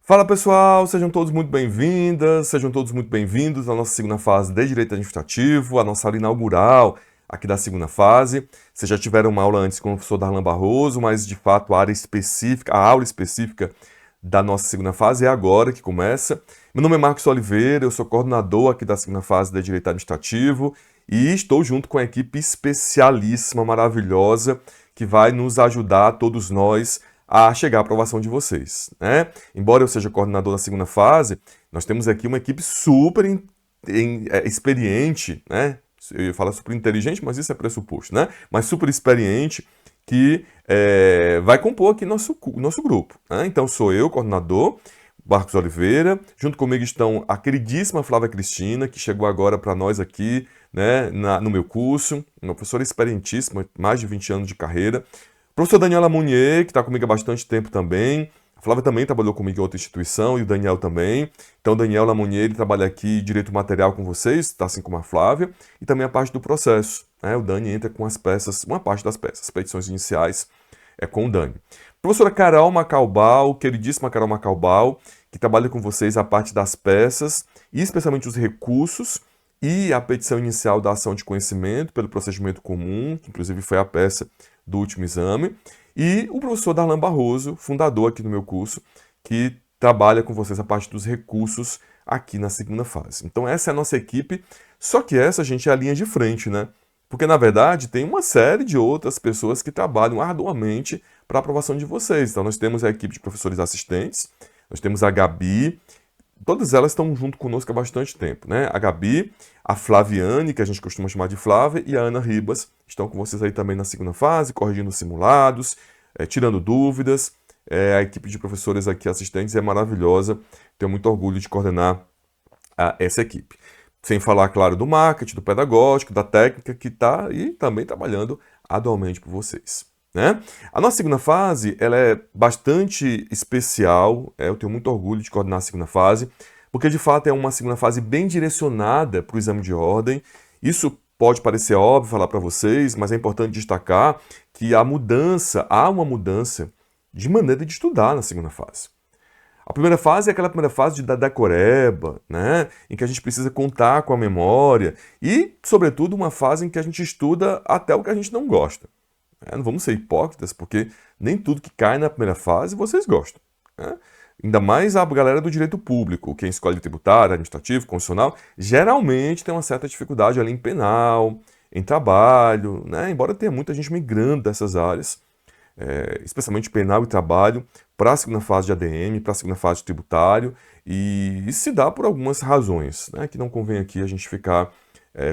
Fala pessoal, sejam todos muito bem-vindas, sejam todos muito bem-vindos à nossa segunda fase de Direito Administrativo, a nossa aula inaugural aqui da segunda fase. Vocês já tiveram uma aula antes com o professor Darlan Barroso, mas de fato a área específica, a aula específica da nossa segunda fase é agora que começa. Meu nome é Marcos Oliveira, eu sou coordenador aqui da segunda fase de Direito Administrativo e estou junto com a equipe especialíssima, maravilhosa, que vai nos ajudar, todos nós, a chegar à aprovação de vocês, né? Embora eu seja coordenador da segunda fase, nós temos aqui uma equipe super experiente, né? Eu ia falar super inteligente, mas isso é pressuposto, né? Mas super experiente que vai compor aqui nosso grupo, né? Então sou eu, coordenador, Marcos Oliveira, junto comigo estão a queridíssima Flávia Cristina, que chegou agora para nós aqui, né, no meu curso, uma professora experientíssima, mais de 20 anos de carreira. Professor Daniel Munier, que está comigo há bastante tempo também. A Flávia também trabalhou comigo em outra instituição e o Daniel também. Então, o Daniel Munier, ele trabalha aqui direito material com vocês, tá, assim como a Flávia, e também a parte do processo, né? O Dani entra com as peças, uma parte das peças, as petições iniciais é com o Dani. Professora Carol Macaubal, queridíssima Carol Macaubal, que trabalha com vocês a parte das peças, e especialmente os recursos, e a petição inicial da ação de conhecimento pelo procedimento comum, que inclusive foi a peça do último exame, e o professor Darlan Barroso, fundador aqui do meu curso, que trabalha com vocês a parte dos recursos aqui na segunda fase. Então essa é a nossa equipe, só que essa, gente, é a linha de frente, né? Porque, na verdade, tem uma série de outras pessoas que trabalham arduamente para a aprovação de vocês. Então nós temos a equipe de professores assistentes, nós temos a Gabi, todas elas estão junto conosco há bastante tempo, né? A Gabi, a Flaviane, que a gente costuma chamar de Flávia, e a Ana Ribas estão com vocês aí também na segunda fase, corrigindo simulados, tirando dúvidas. A equipe de professores aqui assistentes é maravilhosa, tenho muito orgulho de coordenar essa equipe. Sem falar, claro, do marketing, do pedagógico, da técnica, que está aí também trabalhando arduamente por vocês, né? A nossa segunda fase, ela é bastante especial, eu tenho muito orgulho de coordenar a segunda fase, porque de fato é uma segunda fase bem direcionada para o exame de ordem. Isso pode parecer óbvio falar para vocês, mas é importante destacar que há uma mudança de maneira de estudar na segunda fase. A primeira fase é aquela primeira fase da decoreba, né? Em que a gente precisa contar com a memória e, sobretudo, uma fase em que a gente estuda até o que a gente não gosta. Não vamos ser hipócritas, porque nem tudo que cai na primeira fase vocês gostam, né? Ainda mais a galera do direito público, quem escolhe tributário, administrativo, constitucional, geralmente tem uma certa dificuldade ali em penal, em trabalho, né? Embora tenha muita gente migrando dessas áreas, especialmente penal e trabalho, para a segunda fase de ADM, para a segunda fase de tributário, e isso se dá por algumas razões, né, que não convém aqui a gente ficar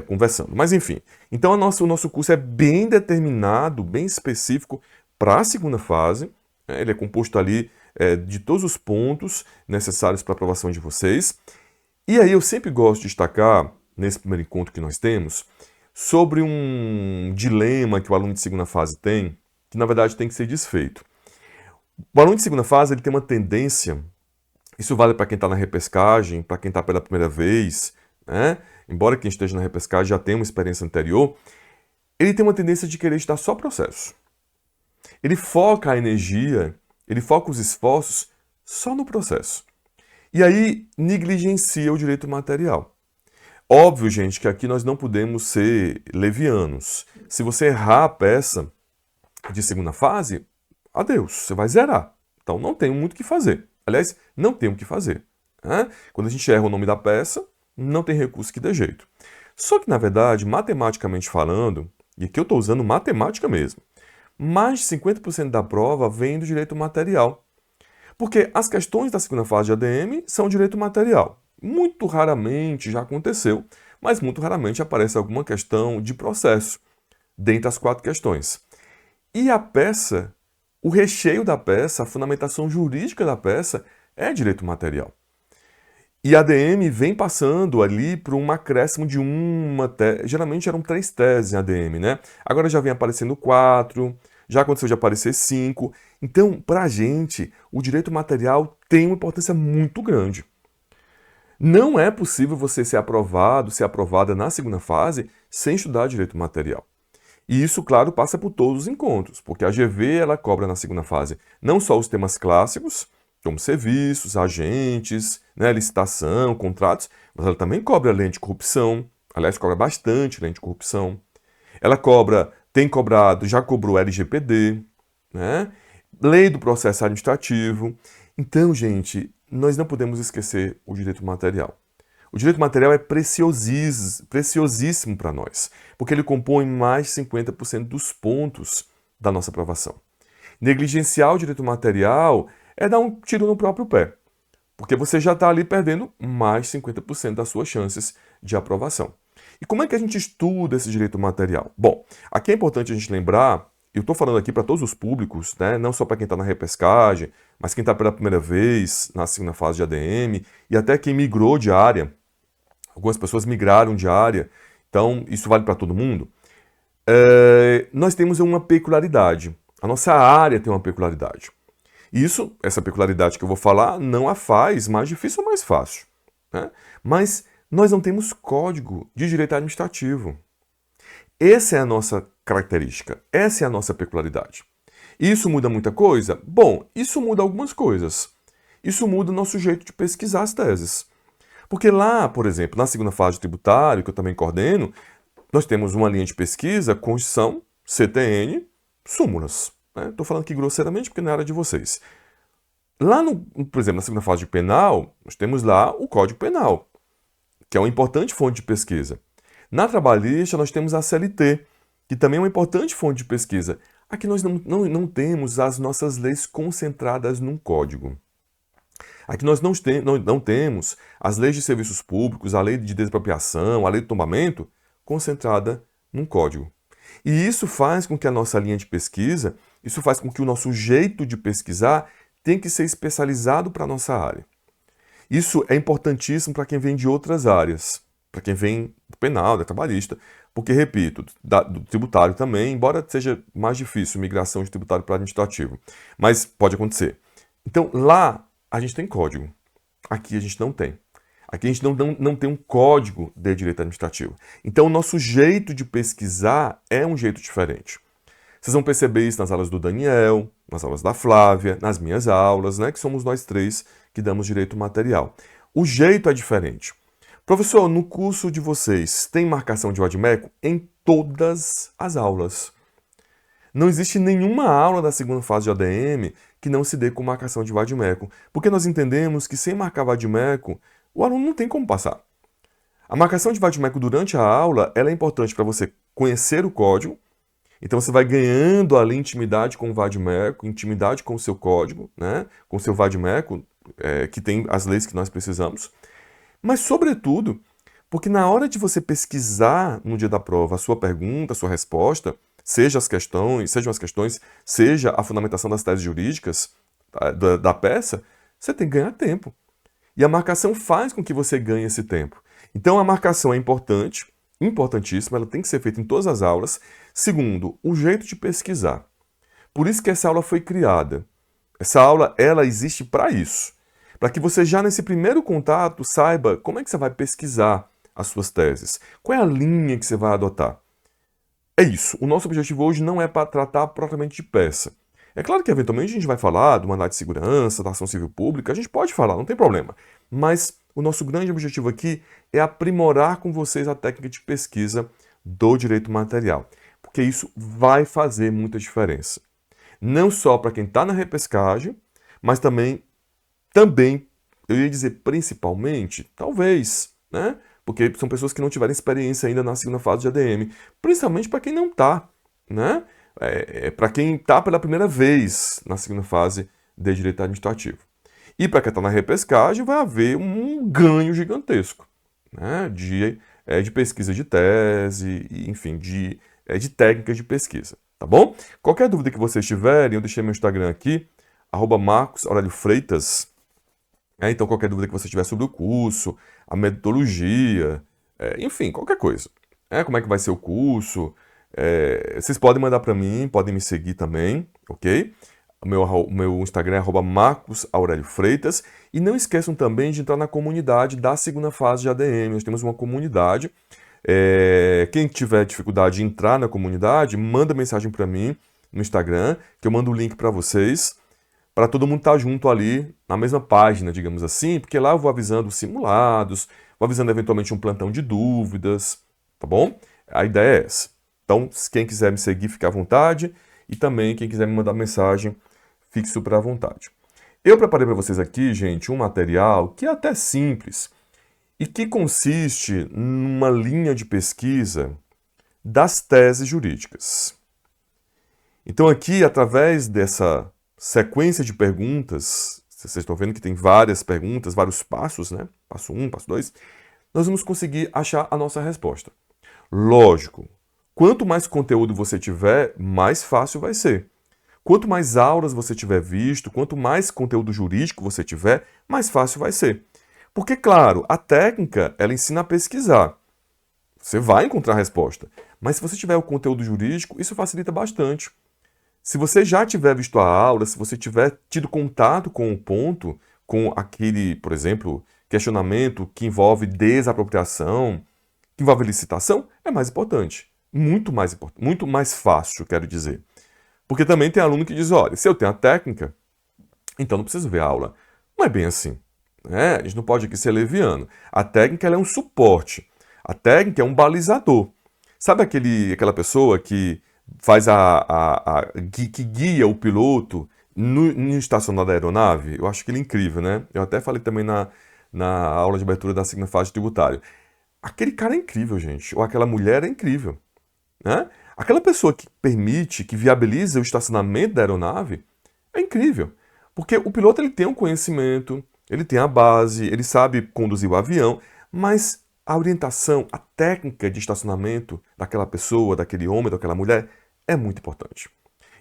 conversando. Mas enfim, então o nosso curso é bem determinado, bem específico para a segunda fase, né? Ele é composto ali de todos os pontos necessários para a aprovação de vocês. E aí eu sempre gosto de destacar, nesse primeiro encontro que nós temos, sobre um dilema que o aluno de segunda fase tem, que na verdade tem que ser desfeito. O aluno de segunda fase, ele tem uma tendência, isso vale para quem está na repescagem, para quem está pela primeira vez, né? Embora quem esteja na repescagem já tenha uma experiência anterior, ele tem uma tendência de querer estudar só processo. Ele foca a energia, ele foca os esforços só no processo. E aí negligencia o direito material. Óbvio, gente, que aqui nós não podemos ser levianos. Se você errar a peça de segunda fase, adeus, você vai zerar. Então não tem muito o que fazer. Aliás, não tem o que fazer, né? Quando a gente erra o nome da peça, não tem recurso que dê jeito. Só que, na verdade, matematicamente falando, e aqui eu estou usando matemática mesmo, mais de 50% da prova vem do direito material. Porque as questões da segunda fase de ADM são direito material. Muito raramente já aconteceu, mas muito raramente aparece alguma questão de processo, dentre as 4 questões. E a peça, o recheio da peça, a fundamentação jurídica da peça é direito material. E a ADM vem passando ali por um acréscimo de uma tese, geralmente eram 3 teses em ADM, né? Agora já vem aparecendo 4, já aconteceu de aparecer 5. Então, para a gente, o direito material tem uma importância muito grande. Não é possível você ser aprovado, ser aprovada na segunda fase sem estudar direito material. E isso, claro, passa por todos os encontros, porque a GV ela cobra na segunda fase não só os temas clássicos, como serviços, agentes, né, licitação, contratos, mas ela também cobra a lei anticorrupção, aliás, cobra bastante lei anticorrupção. Ela tem cobrado, já cobrou LGPD, né? Lei do processo administrativo. Então, gente, nós não podemos esquecer o direito material. O direito material é preciosíssimo para nós, porque ele compõe mais de 50% dos pontos da nossa aprovação. Negligenciar o direito material é dar um tiro no próprio pé, porque você já está ali perdendo mais de 50% das suas chances de aprovação. E como é que a gente estuda esse direito material? Bom, aqui é importante a gente lembrar, eu estou falando aqui para todos os públicos, né? Não só para quem está na repescagem, mas quem está pela primeira vez na segunda fase de ADM e até quem migrou de área. Algumas pessoas migraram de área, então isso vale para todo mundo. Nós temos uma peculiaridade. A nossa área tem uma peculiaridade. Isso, essa peculiaridade que eu vou falar, não a faz mais difícil ou mais fácil, né? Mas nós não temos código de direito administrativo. Essa é a nossa característica, essa é a nossa peculiaridade. Isso muda muita coisa? Bom, isso muda algumas coisas. Isso muda o nosso jeito de pesquisar as teses. Porque lá, por exemplo, na segunda fase de tributário, que eu também coordeno, nós temos uma linha de pesquisa, Constituição, CTN, súmulas. Estou falando aqui grosseiramente porque não é área de vocês. Lá, por exemplo, na segunda fase de penal, nós temos lá o Código Penal, que é uma importante fonte de pesquisa. Na trabalhista, nós temos a CLT, que também é uma importante fonte de pesquisa. Aqui nós não temos as nossas leis concentradas num código. Aqui nós não temos as leis de serviços públicos, a lei de desapropriação, a lei de tombamento concentrada num código. E isso faz com que a nossa linha de pesquisa, isso faz com que o nosso jeito de pesquisar tenha que ser especializado para a nossa área. Isso é importantíssimo para quem vem de outras áreas, para quem vem do penal, da trabalhista, porque, repito, do tributário também, embora seja mais difícil migração de tributário para administrativo, mas pode acontecer. Então, lá a gente tem código, aqui a gente não tem. Aqui a gente não tem um código de direito administrativo. Então, o nosso jeito de pesquisar é um jeito diferente. Vocês vão perceber isso nas aulas do Daniel, nas aulas da Flávia, nas minhas aulas, né, que somos nós três que damos direito material. O jeito é diferente. Professor, no curso de vocês tem marcação de vadimeco? Em todas as aulas. Não existe nenhuma aula da segunda fase de ADM que não se dê com marcação de vadimeco, porque nós entendemos que sem marcar vadimeco, o aluno não tem como passar. A marcação de vadimeco durante a aula ela é importante para você conhecer o código, então você vai ganhando ali intimidade com o vadimeco, intimidade com o seu código, né? Com o seu vadimeco, que tem as leis que nós precisamos, mas sobretudo porque na hora de você pesquisar no dia da prova a sua pergunta, a sua resposta, sejam as questões, seja a fundamentação das teses jurídicas da peça, você tem que ganhar tempo. E a marcação faz com que você ganhe esse tempo. Então a marcação é importante, importantíssima, ela tem que ser feita em todas as aulas. Segundo, o jeito de pesquisar. Por isso que essa aula foi criada. Essa aula, ela existe para isso. Para que você já nesse primeiro contato saiba como é que você vai pesquisar as suas teses. Qual é a linha que você vai adotar. É isso. O nosso objetivo hoje não é para tratar propriamente de peça. É claro que eventualmente a gente vai falar do mandado de segurança, da ação civil pública, a gente pode falar, não tem problema. Mas o nosso grande objetivo aqui é aprimorar com vocês a técnica de pesquisa do direito material. Porque isso vai fazer muita diferença. Não só para quem está na repescagem, mas também, eu ia dizer principalmente, talvez, né? Porque são pessoas que não tiveram experiência ainda na segunda fase de ADM. Principalmente para quem não está, né? Para quem está pela primeira vez na segunda fase de direito administrativo. E para quem está na repescagem vai haver um ganho gigantesco, né? De pesquisa de tese, enfim, de técnicas de pesquisa, tá bom? Qualquer dúvida que vocês tiverem, eu deixei meu Instagram aqui, @MarcosAurélioFreitas. Então, qualquer dúvida que você tiver sobre o curso, a metodologia, enfim, qualquer coisa. Como é que vai ser o curso? Vocês podem mandar para mim, podem me seguir também, ok? O meu Instagram é @MarcosAurélioFreitas. E não esqueçam também de entrar na comunidade da segunda fase de ADM. Nós temos uma comunidade. Quem tiver dificuldade de entrar na comunidade, manda mensagem para mim no Instagram, que eu mando o link para vocês. para todo mundo estar junto ali na mesma página, digamos assim, porque lá eu vou avisando os simulados, vou avisando eventualmente um plantão de dúvidas, tá bom? A ideia é essa. Então, quem quiser me seguir, fique à vontade, e também quem quiser me mandar mensagem, fique super à vontade. Eu preparei para vocês aqui, gente, um material que é até simples e que consiste numa linha de pesquisa das teses jurídicas. Então aqui, através dessa sequência de perguntas, vocês estão vendo que tem várias perguntas, vários passos, né? Passo 1, passo 2, nós vamos conseguir achar a nossa resposta. Lógico, quanto mais conteúdo você tiver, mais fácil vai ser. Quanto mais aulas você tiver visto, quanto mais conteúdo jurídico você tiver, mais fácil vai ser. Porque, claro, a técnica, ela ensina a pesquisar. Você vai encontrar a resposta. Mas se você tiver o conteúdo jurídico, isso facilita bastante. Se você já tiver visto a aula, se você tiver tido contato com o ponto, com aquele, por exemplo, questionamento que envolve desapropriação, que envolve licitação, é mais importante. Muito mais fácil, quero dizer. Porque também tem aluno que diz, olha, se eu tenho a técnica, então não preciso ver a aula. Não é bem assim. Né? A gente não pode aqui ser leviano. A técnica ela é um suporte. A técnica é um balizador. Sabe aquela pessoa que faz que guia o piloto no estacionar da aeronave? Eu acho que ele é incrível, né? Eu até falei também na aula de abertura da segunda fase tributária. Aquele cara é incrível, gente. Ou aquela mulher é incrível. Né? Aquela pessoa que permite, que viabiliza o estacionamento da aeronave é incrível. Porque o piloto ele tem um conhecimento, ele tem a base, ele sabe conduzir o avião, mas a orientação, a técnica de estacionamento daquela pessoa, daquele homem, daquela mulher, é muito importante.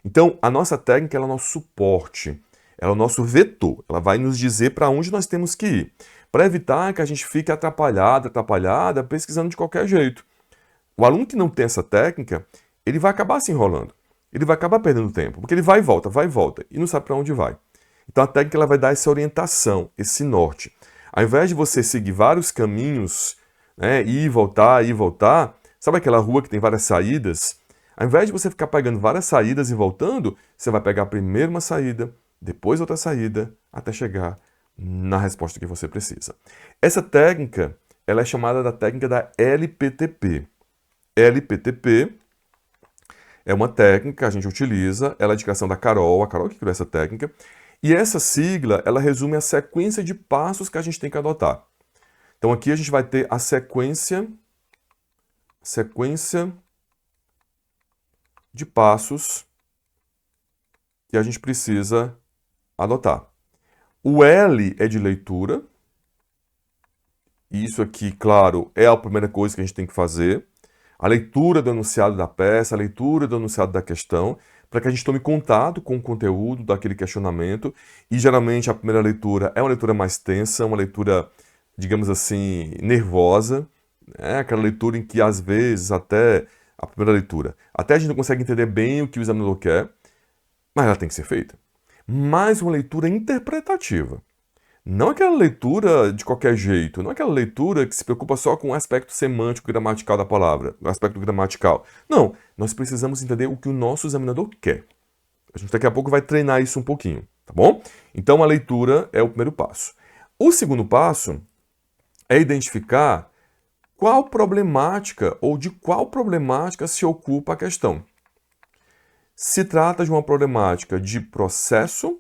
Então, a nossa técnica ela é o nosso suporte, ela é o nosso vetor, ela vai nos dizer para onde nós temos que ir, para evitar que a gente fique atrapalhada, pesquisando de qualquer jeito. O aluno que não tem essa técnica, ele vai acabar se enrolando, ele vai acabar perdendo tempo, porque ele vai e volta, e não sabe para onde vai. Então, a técnica ela vai dar essa orientação, esse norte. Ao invés de você seguir vários caminhos, né, ir e voltar, sabe aquela rua que tem várias saídas? Ao invés de você ficar pegando várias saídas e voltando, você vai pegar primeiro uma saída, depois outra saída, até chegar na resposta que você precisa. Essa técnica, ela é chamada da técnica da LPTP. LPTP é uma técnica que a gente utiliza, ela é de criação da Carol, a Carol que criou essa técnica, e essa sigla, ela resume a sequência de passos que a gente tem que adotar. Então aqui a gente vai ter a sequência de passos que a gente precisa adotar. O L é de leitura. E isso aqui, claro, é a primeira coisa que a gente tem que fazer. A leitura do enunciado da peça, a leitura do enunciado da questão, para que a gente tome contato com o conteúdo daquele questionamento. E geralmente a primeira leitura é uma leitura mais tensa, uma leitura, digamos assim, nervosa. É aquela leitura em que às vezes até a primeira leitura, até a gente não consegue entender bem o que o examinador quer, mas ela tem que ser feita. Mas uma leitura interpretativa. Não aquela leitura de qualquer jeito, não aquela leitura que se preocupa só com o aspecto semântico gramatical da palavra, o aspecto gramatical. Não, nós precisamos entender o que o nosso examinador quer. A gente daqui a pouco vai treinar isso um pouquinho, tá bom? Então a leitura é o primeiro passo. O segundo passo é identificar qual problemática ou de qual problemática se ocupa a questão. Se trata de uma problemática de processo,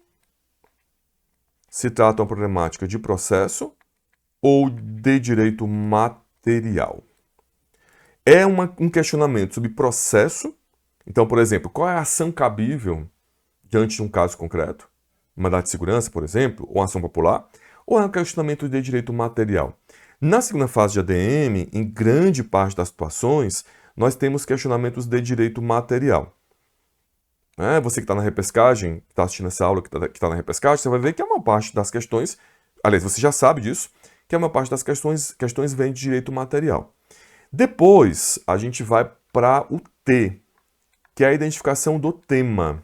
ou de direito material. É um questionamento sobre processo. Então, por exemplo, qual é a ação cabível diante de um caso concreto? Mandado de segurança, por exemplo, ou ação popular? Ou é um questionamento de direito material? Na segunda fase de ADM, em grande parte das situações, nós temos questionamentos de direito material. Você que está na repescagem, que está assistindo essa aula, que está na repescagem, você vai ver que a maior parte das questões, aliás, você já sabe disso, que a maior parte das questões vem de direito material. Depois, a gente vai para o T, que é a identificação do tema.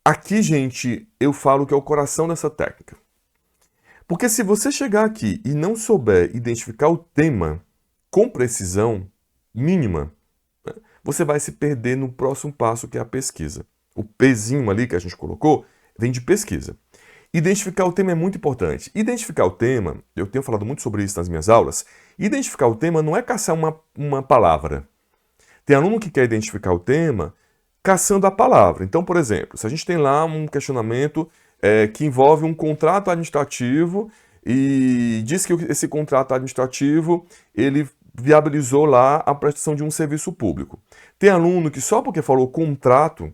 Aqui, gente, eu falo que é o coração dessa técnica. Porque se você chegar aqui e não souber identificar o tema com precisão mínima, você vai se perder no próximo passo, que é a pesquisa. O Pzinho ali que a gente colocou vem de pesquisa. Identificar o tema é muito importante. Identificar o tema, eu tenho falado muito sobre isso nas minhas aulas, identificar o tema não é caçar uma palavra. Tem aluno que quer identificar o tema caçando a palavra. Então, por exemplo, se a gente tem lá um questionamento que envolve um contrato administrativo e diz que esse contrato administrativo ele viabilizou lá a prestação de um serviço público. Tem aluno que só porque falou contrato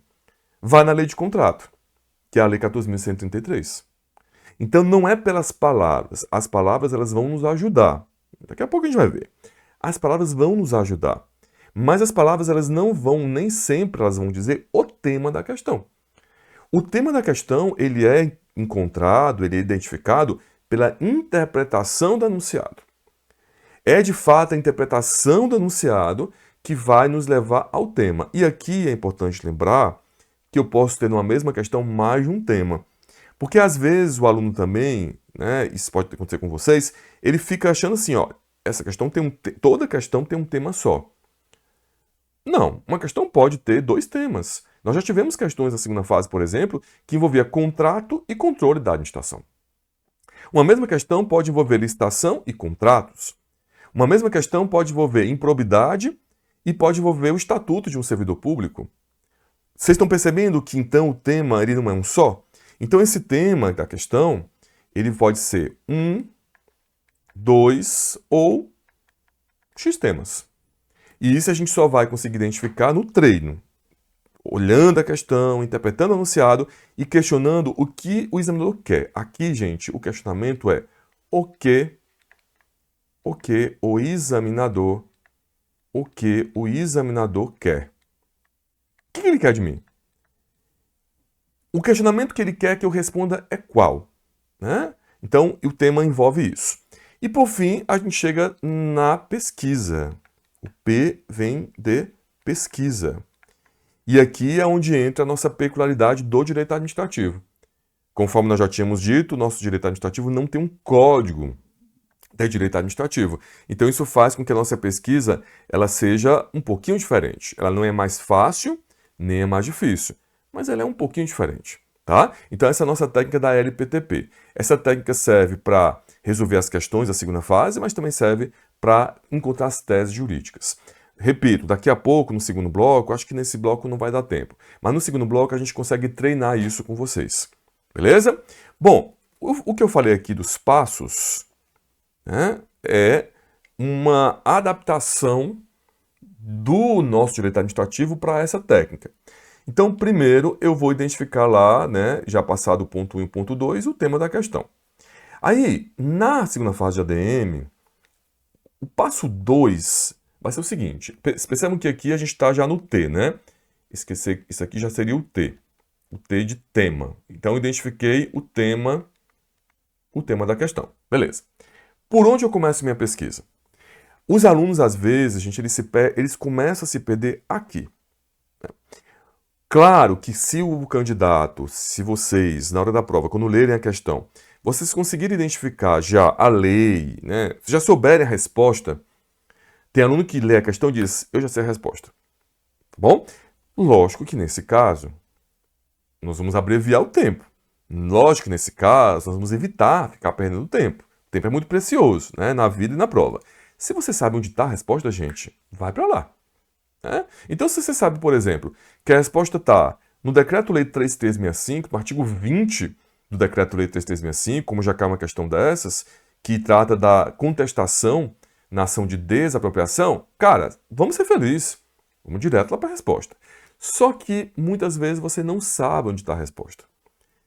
vai na lei de contrato, que é a lei 14.133. Então não é pelas palavras. As palavras elas vão nos ajudar. Daqui a pouco a gente vai ver. As palavras vão nos ajudar. Mas as palavras elas não vão, nem sempre elas vão dizer o tema da questão. O tema da questão ele é encontrado, ele é identificado pela interpretação do enunciado. É de fato a interpretação do enunciado que vai nos levar ao tema. E aqui é importante lembrar que eu posso ter numa mesma questão mais de um tema. Porque às vezes o aluno também, né, isso pode acontecer com vocês, ele fica achando assim, ó, essa questão toda questão tem um tema só. Não, uma questão pode ter dois temas. Nós já tivemos questões na segunda fase, por exemplo, que envolvia contrato e controle da administração. Uma mesma questão pode envolver licitação e contratos. Uma mesma questão pode envolver improbidade e pode envolver o estatuto de um servidor público. Vocês estão percebendo que então o tema ele não é um só? Então esse tema da questão, ele pode ser 1, 2 ou X temas. E isso a gente só vai conseguir identificar no treino. Olhando a questão, interpretando o enunciado e questionando o que o examinador quer. Aqui, gente, o questionamento é o que o examinador quer. O que ele quer de mim? O questionamento que ele quer que eu responda é qual? Né? Então, o tema envolve isso. E, por fim, a gente chega na pesquisa. O P vem de pesquisa. E aqui é onde entra a nossa peculiaridade do direito administrativo. Conforme nós já tínhamos dito, o nosso direito administrativo não tem um código de direito administrativo. Então isso faz com que a nossa pesquisa ela seja um pouquinho diferente. Ela não é mais fácil, nem é mais difícil, mas ela é um pouquinho diferente. Tá? Então essa é a nossa técnica da LPTP. Essa técnica serve para resolver as questões da segunda fase, mas também serve para encontrar as teses jurídicas. Repito, daqui a pouco, no segundo bloco, acho que nesse bloco não vai dar tempo, mas no segundo bloco a gente consegue treinar isso com vocês. Beleza? Bom, o que eu falei aqui dos passos, né, é uma adaptação do nosso direito administrativo para essa técnica. Então, primeiro, eu vou identificar lá, né, já passado o ponto 1 e o ponto 2, o tema da questão. Aí, na segunda fase de ADM, o passo 2 vai ser o seguinte. Percebam que aqui a gente está já no T, né? Isso aqui já seria o T de tema. Então, eu identifiquei o tema da questão. Beleza. Por onde eu começo minha pesquisa? Os alunos, às vezes, gente, eles começam a se perder aqui. Claro que se o candidato, se vocês, na hora da prova, quando lerem a questão, vocês conseguirem identificar já a lei, né, já souberem a resposta, tem aluno que lê a questão e diz, eu já sei a resposta. Tá bom? Lógico que nesse caso, nós vamos abreviar o tempo. Lógico que nesse caso, nós vamos evitar ficar perdendo tempo. O tempo é muito precioso, né, na vida e na prova. Se você sabe onde está a resposta, gente, vai para lá. Né? Então, se você sabe, por exemplo, que a resposta está no Decreto-Lei 3365, no artigo 20 do Decreto-Lei 3365, como já cai uma questão dessas, que trata da contestação na ação de desapropriação, cara, vamos ser felizes. Vamos direto lá para a resposta. Só que, muitas vezes, você não sabe onde está a resposta.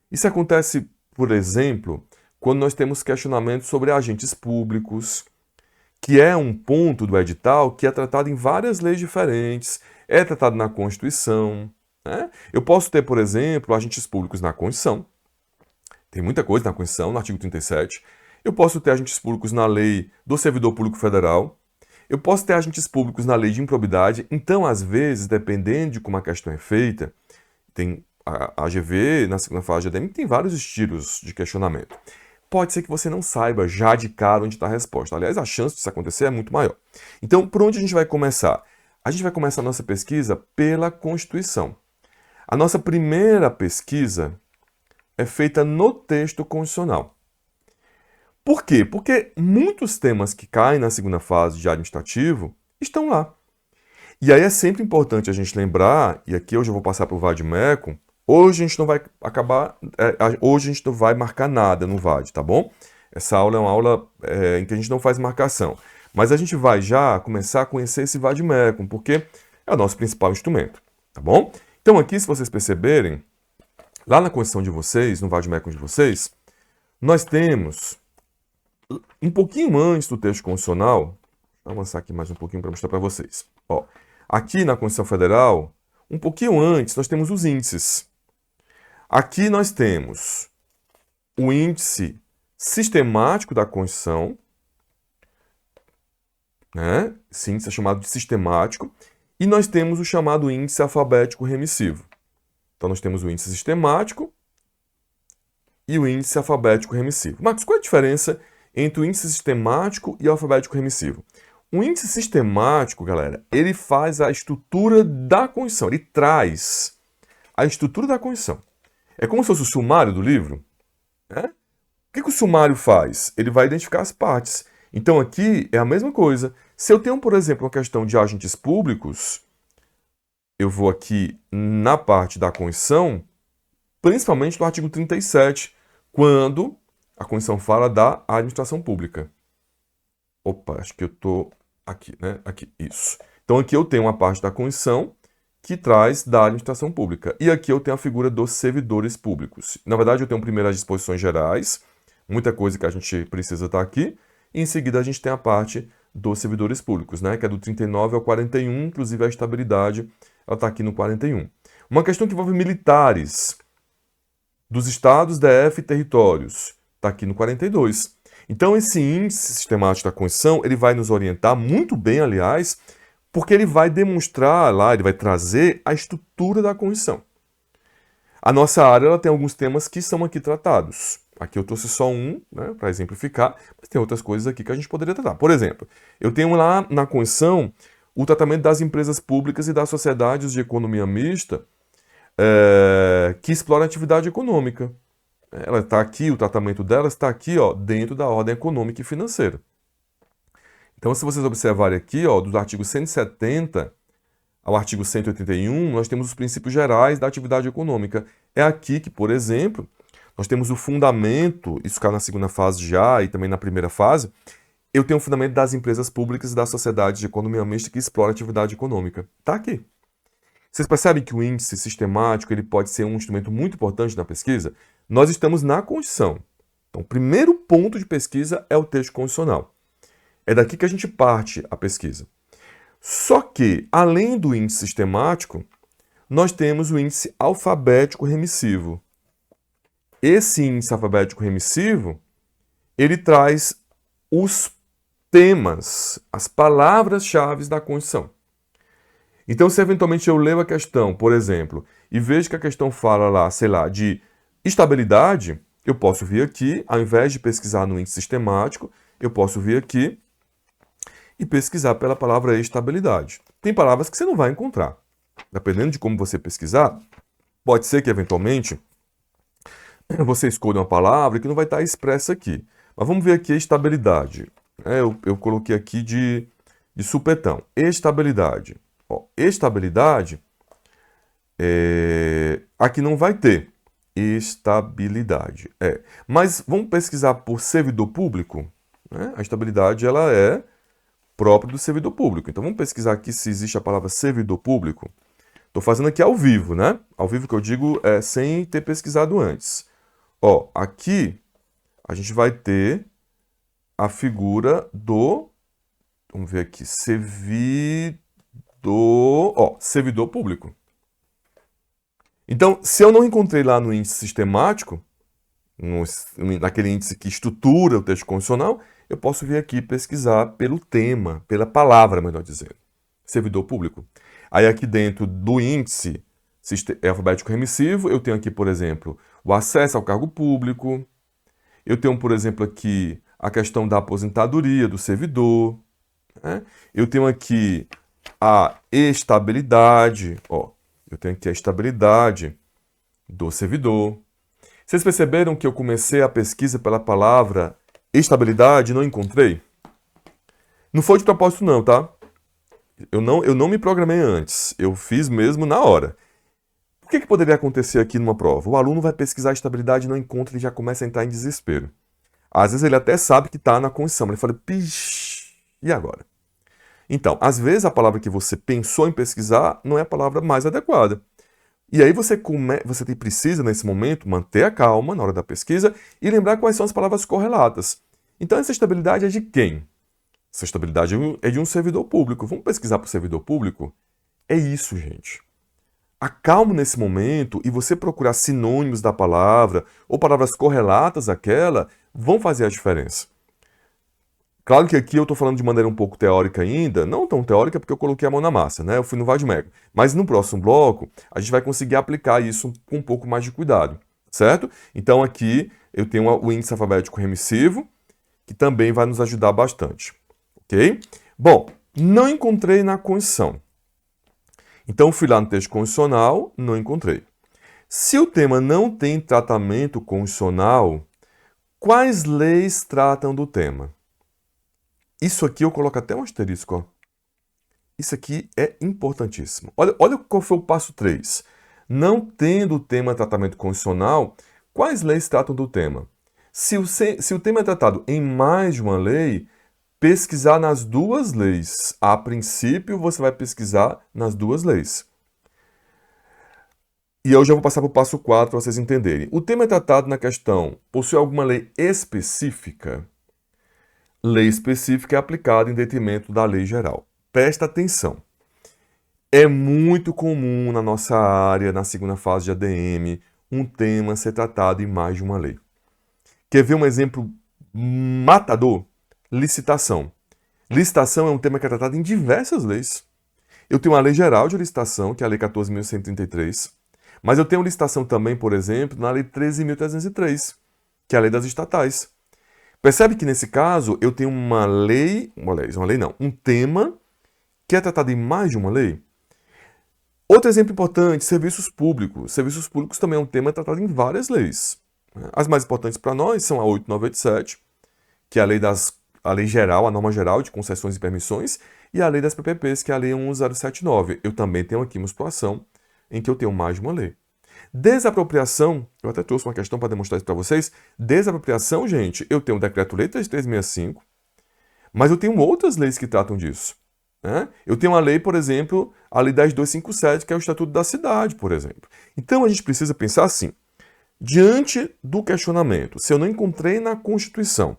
Isso acontece, por exemplo, quando nós temos questionamentos sobre agentes públicos, que é um ponto do edital que é tratado em várias leis diferentes, é tratado na Constituição. Né? Eu posso ter, por exemplo, agentes públicos na Constituição. Tem muita coisa na Constituição, no artigo 37. Eu posso ter agentes públicos na lei do Servidor Público Federal. Eu posso ter agentes públicos na lei de improbidade. Então, às vezes, dependendo de como a questão é feita, tem a AGV, na segunda fase de ADM, tem vários estilos de questionamento. Pode ser que você não saiba já de cara onde está a resposta. Aliás, a chance disso acontecer é muito maior. Então, por onde a gente vai começar? A gente vai começar a nossa pesquisa pela Constituição. A nossa primeira pesquisa é feita no texto constitucional. Por quê? Porque muitos temas que caem na segunda fase de administrativo estão lá. E aí é sempre importante a gente lembrar, e aqui hoje eu vou passar para o VAD-MECO, hoje a gente não vai hoje a gente não vai marcar nada no VAD, tá bom? Essa aula é uma aula em que a gente não faz marcação. Mas a gente vai já começar a conhecer esse VAD-MECO, porque é o nosso principal instrumento, tá bom? Então aqui, se vocês perceberem, lá na Constituição de vocês, no VAD-MECO de vocês, nós temos, um pouquinho antes do texto constitucional, vou avançar aqui mais um pouquinho para mostrar para vocês. Ó, aqui na Constituição Federal, um pouquinho antes, nós temos os índices. Aqui nós temos o índice sistemático da Constituição, né? Esse índice é chamado de sistemático, e nós temos o chamado índice alfabético remissivo. Então nós temos o índice sistemático e o índice alfabético remissivo. Marcos, qual é a diferença entre o índice sistemático e o alfabético remissivo? O índice sistemático, galera, ele faz a estrutura da Constituição, ele traz a estrutura da Constituição. É como se fosse o sumário do livro, né? O que o sumário faz? Ele vai identificar as partes. Então aqui é a mesma coisa. Se eu tenho, por exemplo, uma questão de agentes públicos, eu vou aqui na parte da Constituição, principalmente no artigo 37, quando a Constituição fala da administração pública. Opa, acho que eu estou aqui, né? Aqui, isso. Então aqui eu tenho uma parte da Constituição que traz da administração pública. E aqui eu tenho a figura dos servidores públicos. Na verdade, eu tenho primeiro as disposições gerais, muita coisa que a gente precisa estar aqui, e em seguida a gente tem a parte dos servidores públicos, né? Que é do 39 ao 41, inclusive a estabilidade, ela está aqui no 41. Uma questão que envolve militares dos estados, DF e territórios, está aqui no 42. Então esse índice sistemático da Constituição, ele vai nos orientar muito bem, aliás, porque ele vai demonstrar lá, ele vai trazer a estrutura da Constituição. A nossa área ela tem alguns temas que são aqui tratados. Aqui eu trouxe só um, né, para exemplificar, mas tem outras coisas aqui que a gente poderia tratar. Por exemplo, eu tenho lá na Constituição o tratamento das empresas públicas e das sociedades de economia mista que exploram a atividade econômica. Ela está aqui, o tratamento dela está aqui, ó, dentro da ordem econômica e financeira. Então, se vocês observarem aqui, ó, do artigo 170 ao artigo 181, nós temos os princípios gerais da atividade econômica. É aqui que, por exemplo, nós temos o fundamento, isso cai na segunda fase já e também na primeira fase, eu tenho o fundamento das empresas públicas e das sociedades de economia mista que exploram a atividade econômica. Está aqui. Vocês percebem que o índice sistemático ele pode ser um instrumento muito importante na pesquisa? Nós estamos na Constituição. Então, o primeiro ponto de pesquisa é o texto constitucional. É daqui que a gente parte a pesquisa. Só que, além do índice sistemático, nós temos o índice alfabético remissivo. Esse índice alfabético remissivo, ele traz os temas, as palavras-chave da Constituição. Então, se eventualmente eu leio a questão, por exemplo, e vejo que a questão fala lá, sei lá, de estabilidade, eu posso vir aqui, ao invés de pesquisar no índice sistemático, eu posso vir aqui e pesquisar pela palavra estabilidade. Tem palavras que você não vai encontrar. Dependendo de como você pesquisar, pode ser que eventualmente você escolha uma palavra que não vai estar expressa aqui. Mas vamos ver aqui a estabilidade. Eu coloquei aqui de supetão. Estabilidade. Ó, estabilidade, aqui não vai ter. Estabilidade. Mas vamos pesquisar por servidor público. Né? A estabilidade ela é própria do servidor público. Então vamos pesquisar aqui se existe a palavra servidor público. Estou fazendo aqui ao vivo, né? Ao vivo que eu digo sem ter pesquisado antes. Ó, aqui a gente vai ter a figura do, vamos ver aqui, servidor público. Então, se eu não encontrei lá no índice sistemático, naquele índice que estrutura o texto constitucional, eu posso vir aqui pesquisar pelo tema, pela palavra, melhor dizendo, servidor público. Aí aqui dentro do índice alfabético remissivo, eu tenho aqui, por exemplo, o acesso ao cargo público, eu tenho, por exemplo, aqui a questão da aposentadoria do servidor, né? Eu tenho aqui a estabilidade, ó, eu tenho aqui a estabilidade do servidor. Vocês perceberam que eu comecei a pesquisa pela palavra estabilidade e não encontrei? Não foi de propósito não, tá? Eu não me programei antes, eu fiz mesmo na hora. O que poderia acontecer aqui numa prova? O aluno vai pesquisar estabilidade e não encontra, ele já começa a entrar em desespero. Às vezes ele até sabe que está na condição, mas ele fala, pish, e agora? Então, às vezes a palavra que você pensou em pesquisar não é a palavra mais adequada. E aí você precisa, nesse momento, manter a calma na hora da pesquisa e lembrar quais são as palavras correlatas. Então, essa estabilidade é de quem? Essa estabilidade é de um servidor público. Vamos pesquisar para o servidor público? É isso, gente. Acalme nesse momento e você procurar sinônimos da palavra ou palavras correlatas àquela vão fazer a diferença. Claro que aqui eu estou falando de maneira um pouco teórica ainda, não tão teórica porque eu coloquei a mão na massa, né? Eu fui no Vadmecum. Mas no próximo bloco, a gente vai conseguir aplicar isso com um pouco mais de cuidado, certo? Então aqui eu tenho o índice alfabético remissivo, que também vai nos ajudar bastante, ok? Bom, não encontrei na condição. Então fui lá no texto condicional, não encontrei. Se o tema não tem tratamento condicional, quais leis tratam do tema? Isso aqui eu coloco até um asterisco. Ó. Isso aqui é importantíssimo. Olha qual foi o passo 3. Não tendo o tema tratamento condicional, quais leis tratam do tema? Se o tema é tratado em mais de uma lei, pesquisar nas duas leis. A princípio, você vai pesquisar nas duas leis. E eu já vou passar para o passo 4 para vocês entenderem. O tema é tratado na questão, possui alguma lei específica? Lei específica é aplicada em detrimento da lei geral. Presta atenção. É muito comum na nossa área, na segunda fase de ADM, um tema ser tratado em mais de uma lei. Quer ver um exemplo matador? Licitação. Licitação é um tema que é tratado em diversas leis. Eu tenho uma lei geral de licitação, que é a Lei 14.133, mas eu tenho licitação também, por exemplo, na Lei 13.303, que é a lei das estatais. Percebe que nesse caso eu tenho um tema que é tratado em mais de uma lei? Outro exemplo importante, serviços públicos. Serviços públicos também é um tema tratado em várias leis. As mais importantes para nós são a 8987, que é a lei geral, a norma geral de concessões e permissões, e a lei das PPPs, que é a lei 1079. Eu também tenho aqui uma situação em que eu tenho mais de uma lei. Desapropriação, eu até trouxe uma questão para demonstrar isso para vocês. Desapropriação, gente, eu tenho o Decreto-Lei 3365, mas eu tenho outras leis que tratam disso. Né? Eu tenho uma lei, por exemplo, a Lei 10.257, que é o Estatuto da Cidade, por exemplo. Então a gente precisa pensar assim, diante do questionamento, se eu não encontrei na Constituição,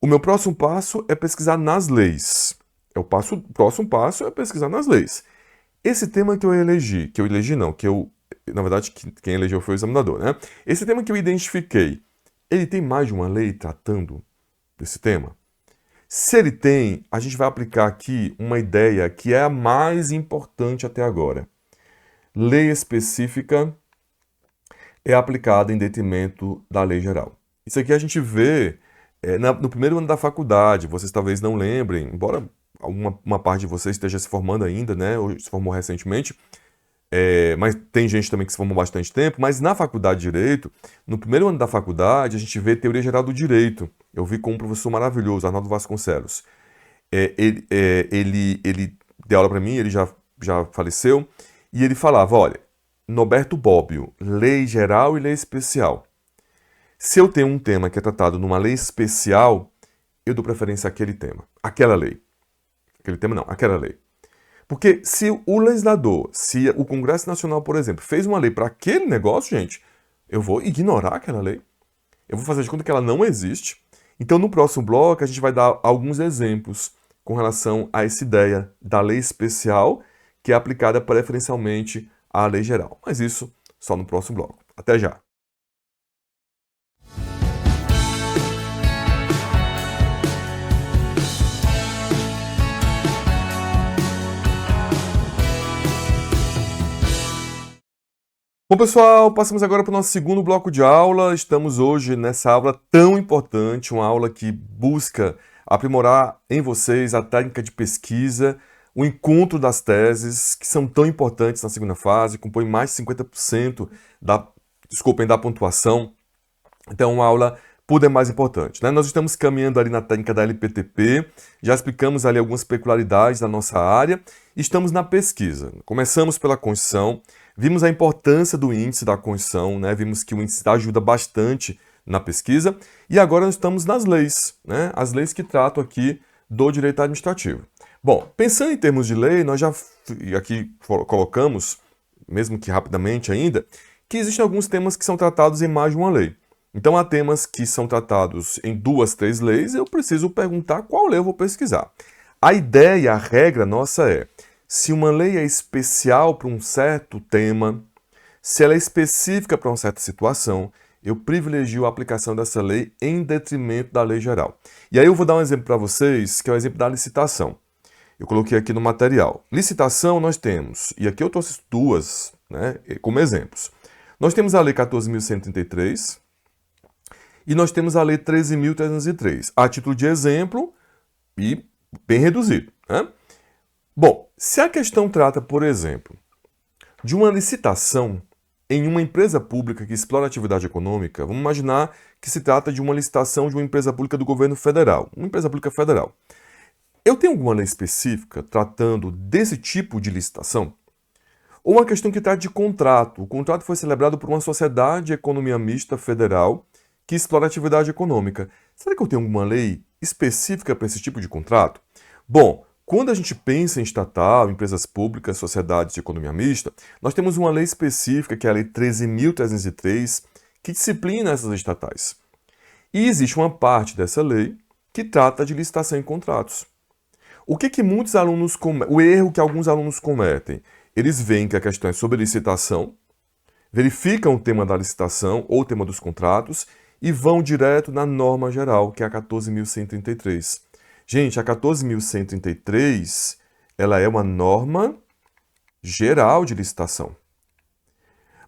o meu próximo passo é pesquisar nas leis. O próximo passo é pesquisar nas leis. Esse tema que eu elegi, na verdade, quem elegeu foi o examinador, né? Esse tema que eu identifiquei, ele tem mais de uma lei tratando desse tema? Se ele tem, a gente vai aplicar aqui uma ideia que é a mais importante até agora. Lei específica é aplicada em detrimento da lei geral. Isso aqui a gente vê no primeiro ano da faculdade, vocês talvez não lembrem, embora uma parte de vocês esteja se formando ainda, né, ou se formou recentemente, mas tem gente também que se formou há bastante tempo, mas na faculdade de Direito, no primeiro ano da faculdade, a gente vê Teoria Geral do Direito. Eu vi com um professor maravilhoso, Arnaldo Vasconcelos. Ele deu aula para mim, ele já faleceu, e ele falava, olha, Norberto Bobbio, lei geral e lei especial. Se eu tenho um tema que é tratado numa lei especial, eu dou preferência àquele tema, àquela lei. Aquele tema não, aquela lei. Porque se o legislador, se o Congresso Nacional, por exemplo, fez uma lei para aquele negócio, gente, eu vou ignorar aquela lei. Eu vou fazer de conta que ela não existe. Então, no próximo bloco, a gente vai dar alguns exemplos com relação a essa ideia da lei especial, que é aplicada preferencialmente à lei geral. Mas isso só no próximo bloco. Até já! Bom, pessoal, passamos agora para o nosso segundo bloco de aula. Estamos hoje nessa aula tão importante, uma aula que busca aprimorar em vocês a técnica de pesquisa, o encontro das teses, que são tão importantes na segunda fase, compõem mais de 50% desculpem, da pontuação. Então, uma aula por demais importante, né? Nós estamos caminhando ali na técnica da LPTP, já explicamos ali algumas peculiaridades da nossa área, e estamos na pesquisa. Começamos pela Constituição, vimos a importância do índice da Constituição, né? Vimos que o índice ajuda bastante na pesquisa, e agora nós estamos nas leis, né? As leis que tratam aqui do direito administrativo. Bom, pensando em termos de lei, nós já aqui colocamos, mesmo que rapidamente ainda, que existem alguns temas que são tratados em mais de uma lei. Então, há temas que são tratados em 2, 3 leis, eu preciso perguntar qual lei eu vou pesquisar. A ideia, a regra nossa é, se uma lei é especial para um certo tema, se ela é específica para uma certa situação, eu privilegio a aplicação dessa lei em detrimento da lei geral. E aí eu vou dar um exemplo para vocês, que é o exemplo da licitação. Eu coloquei aqui no material. Licitação nós temos, e aqui eu trouxe 2, né, como exemplos. Nós temos a Lei 14.133 e nós temos a Lei 13.303, a título de exemplo e bem reduzido, né? Bom, se a questão trata, por exemplo, de uma licitação em uma empresa pública que explora atividade econômica, vamos imaginar que se trata de uma licitação de uma empresa pública do governo federal, uma empresa pública federal. Eu tenho alguma lei específica tratando desse tipo de licitação? Ou uma questão que trata de contrato. O contrato foi celebrado por uma sociedade de economia mista federal que explora atividade econômica. Será que eu tenho alguma lei específica para esse tipo de contrato? Bom, quando a gente pensa em estatal, empresas públicas, sociedades de economia mista, nós temos uma lei específica, que é a Lei 13.303, que disciplina essas estatais. E existe uma parte dessa lei que trata de licitação em contratos. O que muitos alunos cometem? O erro que alguns alunos cometem? Eles veem que a questão é sobre licitação, verificam o tema da licitação ou o tema dos contratos e vão direto na norma geral, que é a 14.133. Gente, a 14.133, ela é uma norma geral de licitação.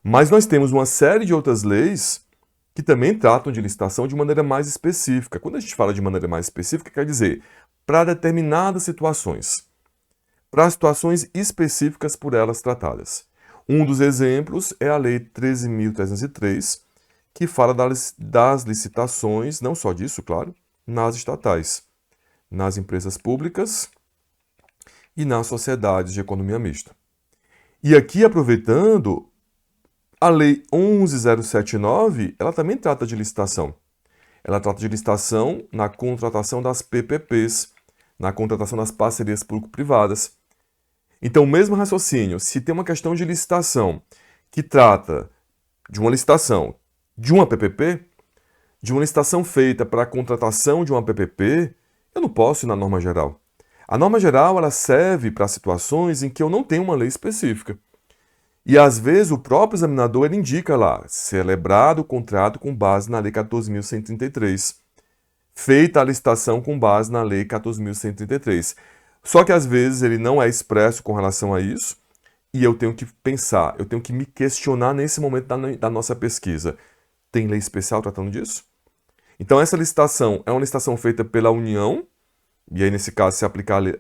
Mas nós temos uma série de outras leis que também tratam de licitação de maneira mais específica. Quando a gente fala de maneira mais específica, quer dizer, para determinadas situações, para situações específicas por elas tratadas. Um dos exemplos é a Lei 13.303, que fala das licitações, não só disso, claro, nas estatais, nas empresas públicas e nas sociedades de economia mista. E aqui, aproveitando, a Lei 11.079, ela também trata de licitação. Ela trata de licitação na contratação das PPPs, na contratação das parcerias público-privadas. Então, o mesmo raciocínio, se tem uma questão de licitação que trata de uma licitação de uma PPP, de uma licitação feita para a contratação de uma PPP, eu não posso ir na norma geral. A norma geral ela serve para situações em que eu não tenho uma lei específica. E às vezes o próprio examinador ele indica lá, celebrado o contrato com base na Lei 14.133, feita a licitação com base na Lei 14.133. Só que às vezes ele não é expresso com relação a isso, e eu tenho que pensar, eu tenho que me questionar nesse momento da nossa pesquisa. Tem lei especial tratando disso? Então essa licitação é uma licitação feita pela União, e aí nesse caso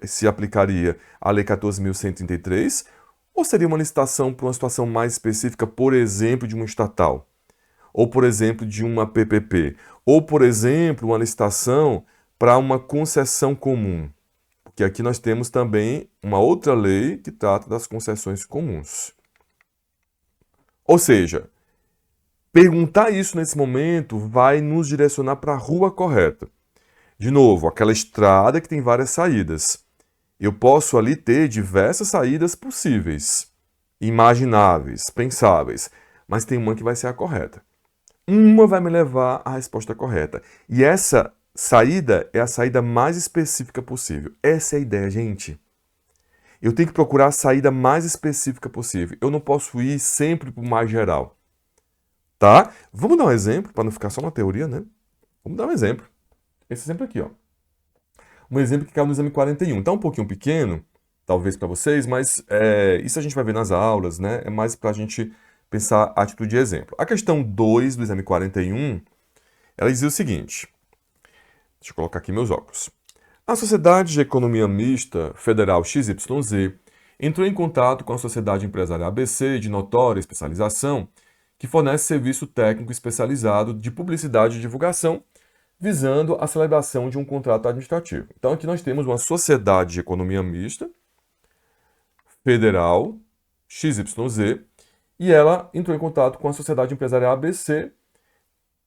se aplicaria a Lei 14.133, ou seria uma licitação para uma situação mais específica, por exemplo, de uma estatal? Ou, por exemplo, de uma PPP? Ou, por exemplo, uma licitação para uma concessão comum? Porque aqui nós temos também uma outra lei que trata das concessões comuns. Ou seja, perguntar isso nesse momento vai nos direcionar para a rua correta. De novo, aquela estrada que tem várias saídas. Eu posso ali ter diversas saídas possíveis, imagináveis, pensáveis, mas tem uma que vai ser a correta. Uma vai me levar à resposta correta. E essa saída é a saída mais específica possível. Essa é a ideia, gente. Eu tenho que procurar a saída mais específica possível. Eu não posso ir sempre para o mais geral. Tá? Vamos dar um exemplo, para não ficar só uma teoria, né? Vamos dar um exemplo. Esse exemplo aqui, ó. Um exemplo que caiu no exame 41. Tá um pouquinho pequeno, talvez para vocês, mas isso a gente vai ver nas aulas, né? É mais para a gente pensar a atitude de exemplo. A questão 2 do exame 41, ela dizia o seguinte. Deixa eu colocar aqui meus óculos. A Sociedade de Economia Mista Federal XYZ entrou em contato com a Sociedade Empresarial ABC de notória especialização que fornece serviço técnico especializado de publicidade e divulgação, visando a celebração de um contrato administrativo. Então aqui nós temos uma sociedade de economia mista, federal, XYZ, e ela entrou em contato com a sociedade empresarial ABC.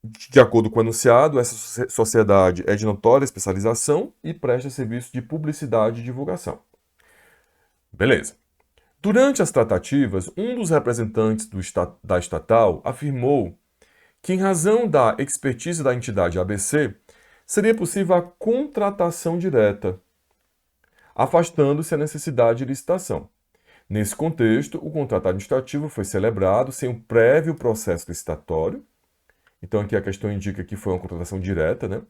De acordo com o anunciado, essa sociedade é de notória especialização e presta serviço de publicidade e divulgação. Beleza. Durante as tratativas, um dos representantes da estatal afirmou que, em razão da expertise da entidade ABC, seria possível a contratação direta, afastando-se a necessidade de licitação. Nesse contexto, o contrato administrativo foi celebrado sem um prévio processo licitatório. Então aqui a questão indica que foi uma contratação direta, né?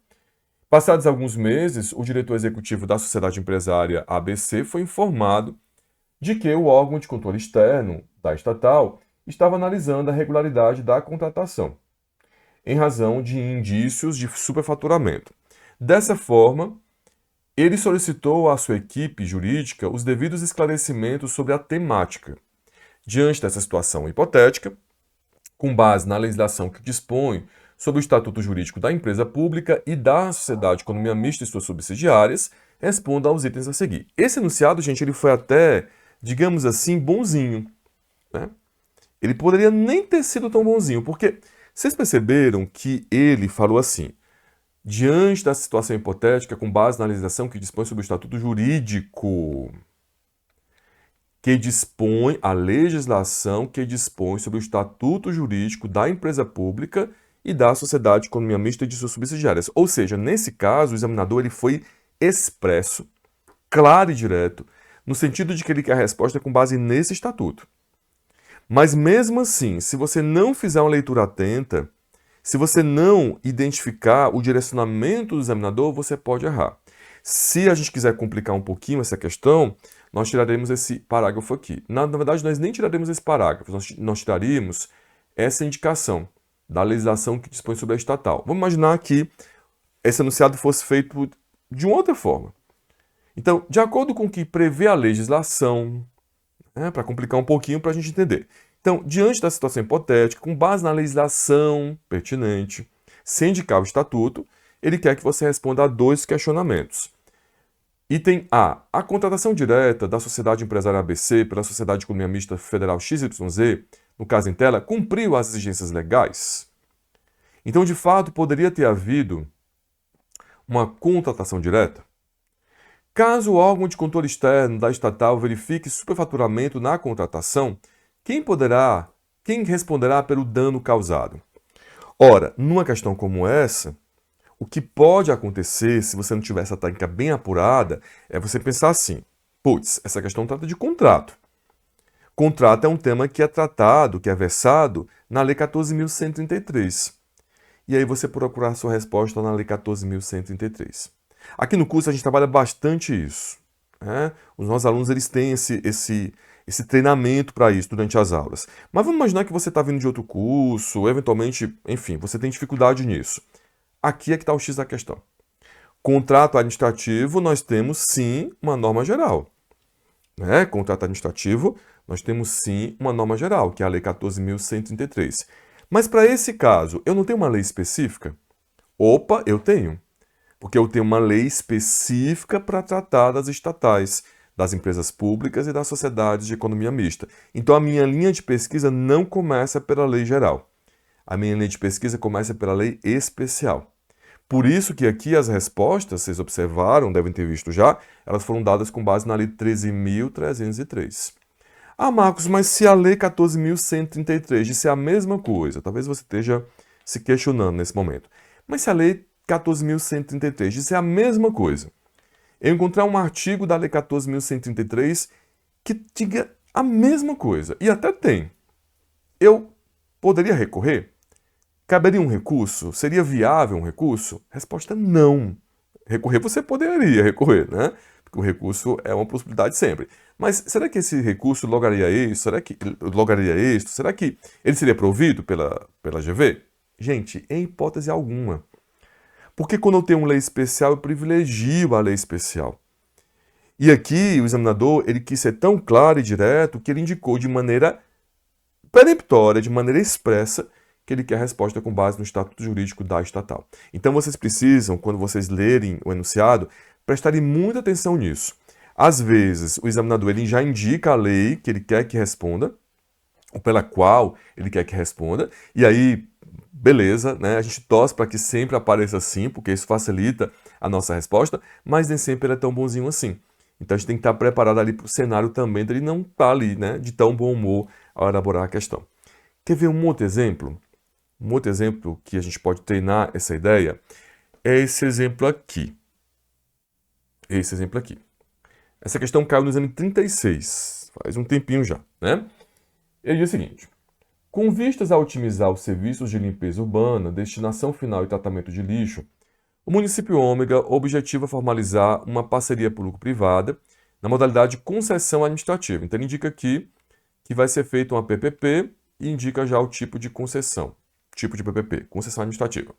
Passados alguns meses, o diretor executivo da sociedade empresária ABC foi informado de que o órgão de controle externo da estatal estava analisando a regularidade da contratação, em razão de indícios de superfaturamento. Dessa forma, ele solicitou à sua equipe jurídica os devidos esclarecimentos sobre a temática. Diante dessa situação hipotética, com base na legislação que dispõe sobre o estatuto jurídico da empresa pública e da sociedade de economia mista e suas subsidiárias, responda aos itens a seguir. Esse enunciado, gente, ele foi até, digamos assim, bonzinho, né? Ele poderia nem ter sido tão bonzinho, porque vocês perceberam que ele falou assim: diante da situação hipotética, com base na legislação que dispõe sobre o estatuto jurídico, a legislação que dispõe sobre o estatuto jurídico da empresa pública e da sociedade de economia mista e de suas subsidiárias. Ou seja, nesse caso, o examinador ele foi expresso, claro e direto, no sentido de que ele quer a resposta com base nesse estatuto. Mas mesmo assim, se você não fizer uma leitura atenta, se você não identificar o direcionamento do examinador, você pode errar. Se a gente quiser complicar um pouquinho essa questão, nós tiraremos esse parágrafo aqui. Na verdade, nós nem tiraremos esse parágrafo, nós tiraríamos essa indicação da legislação que dispõe sobre a estatal. Vamos imaginar que esse enunciado fosse feito de uma outra forma. Então, de acordo com o que prevê a legislação, para complicar um pouquinho para a gente entender. Então, diante da situação hipotética, com base na legislação pertinente, sem indicar o estatuto, ele quer que você responda a 2 questionamentos. Item A. A contratação direta da sociedade empresária ABC pela sociedade de economia mista federal XYZ, no caso em tela, cumpriu as exigências legais? Então, de fato, poderia ter havido uma contratação direta? Caso o órgão de controle externo da estatal verifique superfaturamento na contratação, quem responderá pelo dano causado? Ora, numa questão como essa, o que pode acontecer, se você não tiver essa técnica bem apurada, é você pensar assim: putz, essa questão trata de contrato. Contrato é um tema que é tratado, que é versado na Lei 14.133. E aí você procurar a sua resposta na Lei 14.133. Aqui no curso a gente trabalha bastante isso, né? Os nossos alunos eles têm esse treinamento para isso durante as aulas. Mas vamos imaginar que você está vindo de outro curso, eventualmente, enfim, você tem dificuldade nisso. Aqui é que está o X da questão. Contrato administrativo, nós temos sim uma norma geral. Né? Contrato administrativo, nós temos sim uma norma geral, que é a Lei 14.133. Mas para esse caso, eu não tenho uma lei específica? Opa, eu tenho. Porque eu tenho uma lei específica para tratar das estatais, das empresas públicas e das sociedades de economia mista. Então a minha linha de pesquisa não começa pela lei geral. A minha linha de pesquisa começa pela lei especial. Por isso que aqui as respostas, vocês observaram, devem ter visto já, elas foram dadas com base na lei 13.303. Ah, Marcos, mas se a lei 14.133 disser a mesma coisa, talvez você esteja se questionando nesse momento, mas se a lei 14.133 disser a mesma coisa, eu encontrar um artigo da lei 14.133 que diga a mesma coisa, e até tem, eu poderia recorrer? Caberia um recurso? Seria viável um recurso? Resposta não. Recorrer você poderia recorrer, né? Porque o recurso é uma possibilidade sempre. Mas será que esse recurso logaria isso? Será que ele seria provido pela GV? Gente, em hipótese alguma. Porque quando eu tenho uma lei especial, eu privilegio a lei especial. E aqui o examinador ele quis ser tão claro e direto que ele indicou de maneira peremptória, de maneira expressa, que ele quer a resposta com base no estatuto jurídico da estatal. Então vocês precisam, quando vocês lerem o enunciado, prestarem muita atenção nisso. Às vezes, o examinador ele já indica a lei que ele quer que responda, ou pela qual ele quer que responda, e aí, beleza, né? A gente torce para que sempre apareça assim, porque isso facilita a nossa resposta, mas nem sempre ele é tão bonzinho assim. Então a gente tem que estar preparado ali para o cenário também dele não estar ali, né, de tão bom humor ao elaborar a questão. Quer ver um outro exemplo? Um outro exemplo que a gente pode treinar essa ideia é esse exemplo aqui. Esse exemplo aqui. Essa questão caiu no exame 36, faz um tempinho já, né? Ele diz o seguinte: com vistas a otimizar os serviços de limpeza urbana, destinação final e tratamento de lixo, o município Ômega objetiva formalizar uma parceria público-privada na modalidade de concessão administrativa. Então ele indica aqui que vai ser feita uma PPP e indica já o tipo de concessão. Tipo de PPP, concessão administrativa.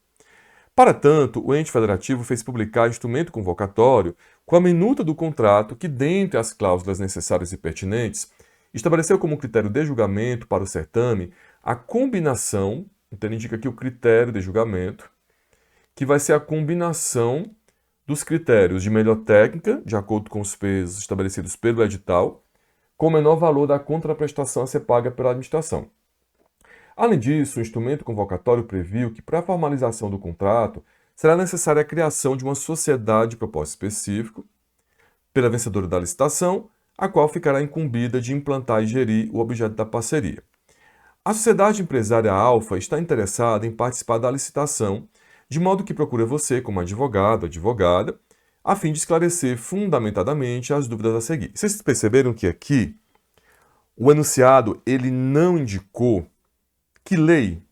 Para tanto, o ente federativo fez publicar instrumento convocatório com a minuta do contrato que, dentre as cláusulas necessárias e pertinentes, estabeleceu como critério de julgamento para o certame a combinação, então ele indica aqui o critério de julgamento, que vai ser a combinação dos critérios de melhor técnica, de acordo com os pesos estabelecidos pelo edital, com o menor valor da contraprestação a ser paga pela administração. Além disso, o instrumento convocatório previu que, para a formalização do contrato, será necessária a criação de uma sociedade de propósito específico pela vencedora da licitação, a qual ficará incumbida de implantar e gerir o objeto da parceria. A sociedade empresária Alfa está interessada em participar da licitação, de modo que procura você, como advogado, advogada, a fim de esclarecer fundamentadamente as dúvidas a seguir. Vocês perceberam que aqui o enunciado ele não indicou que lei,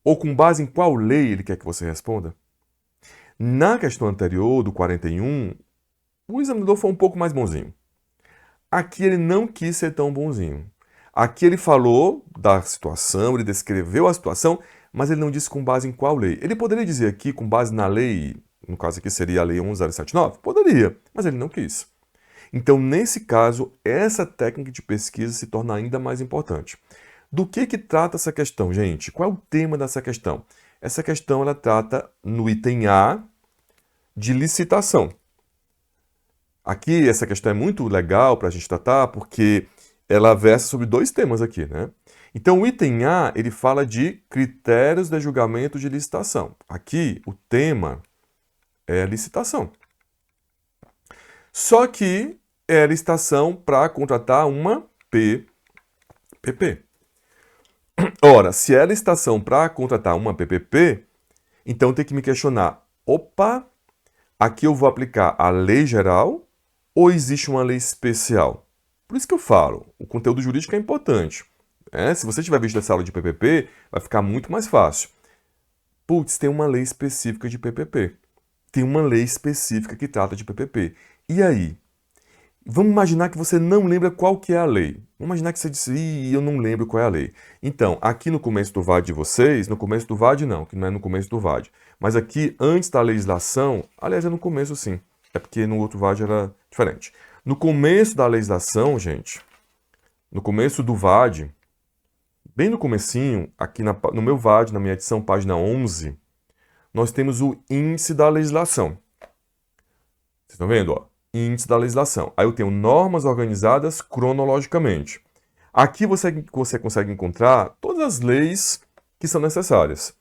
ou com base em qual lei ele quer que você responda? Na questão anterior, do 41, o examinador foi um pouco mais bonzinho. Aqui ele não quis ser tão bonzinho. Aqui ele falou da situação, ele descreveu a situação, mas ele não disse com base em qual lei. Ele poderia dizer aqui com base na lei, no caso aqui seria a lei 11079? Poderia, mas ele não quis. Então, nesse caso, essa técnica de pesquisa se torna ainda mais importante. Do que trata essa questão, gente? Qual é o tema dessa questão? Essa questão ela trata no item A de licitação. Aqui essa questão é muito legal para a gente tratar porque ela versa sobre dois temas aqui, né? Então o item A ele fala de critérios de julgamento de licitação. Aqui o tema é licitação. Só que é licitação para contratar uma PPP. Ora, se é licitação para contratar uma PPP, então tem que me questionar, opa, aqui eu vou aplicar a lei geral ou existe uma lei especial? Por isso que eu falo, o conteúdo jurídico é importante. Se você tiver visto essa aula de PPP, vai ficar muito mais fácil. Putz, tem uma lei específica de PPP. Tem uma lei específica que trata de PPP. E aí? Vamos imaginar que você não lembra qual que é a lei. Vamos imaginar que você disse, eu não lembro qual é a lei. Então, aqui no começo do VAD de vocês, no começo do VAD não, que não é no começo do VAD, mas aqui, antes da legislação, aliás, é no começo sim, é porque no outro VAD era diferente. No começo da legislação, gente, no começo do VAD, bem no comecinho, aqui no meu VAD, na minha edição, página 11, nós temos o índice da legislação. Vocês estão vendo, ó? Índice da legislação. Aí eu tenho normas organizadas cronologicamente. Aqui você consegue encontrar todas as leis que são necessárias.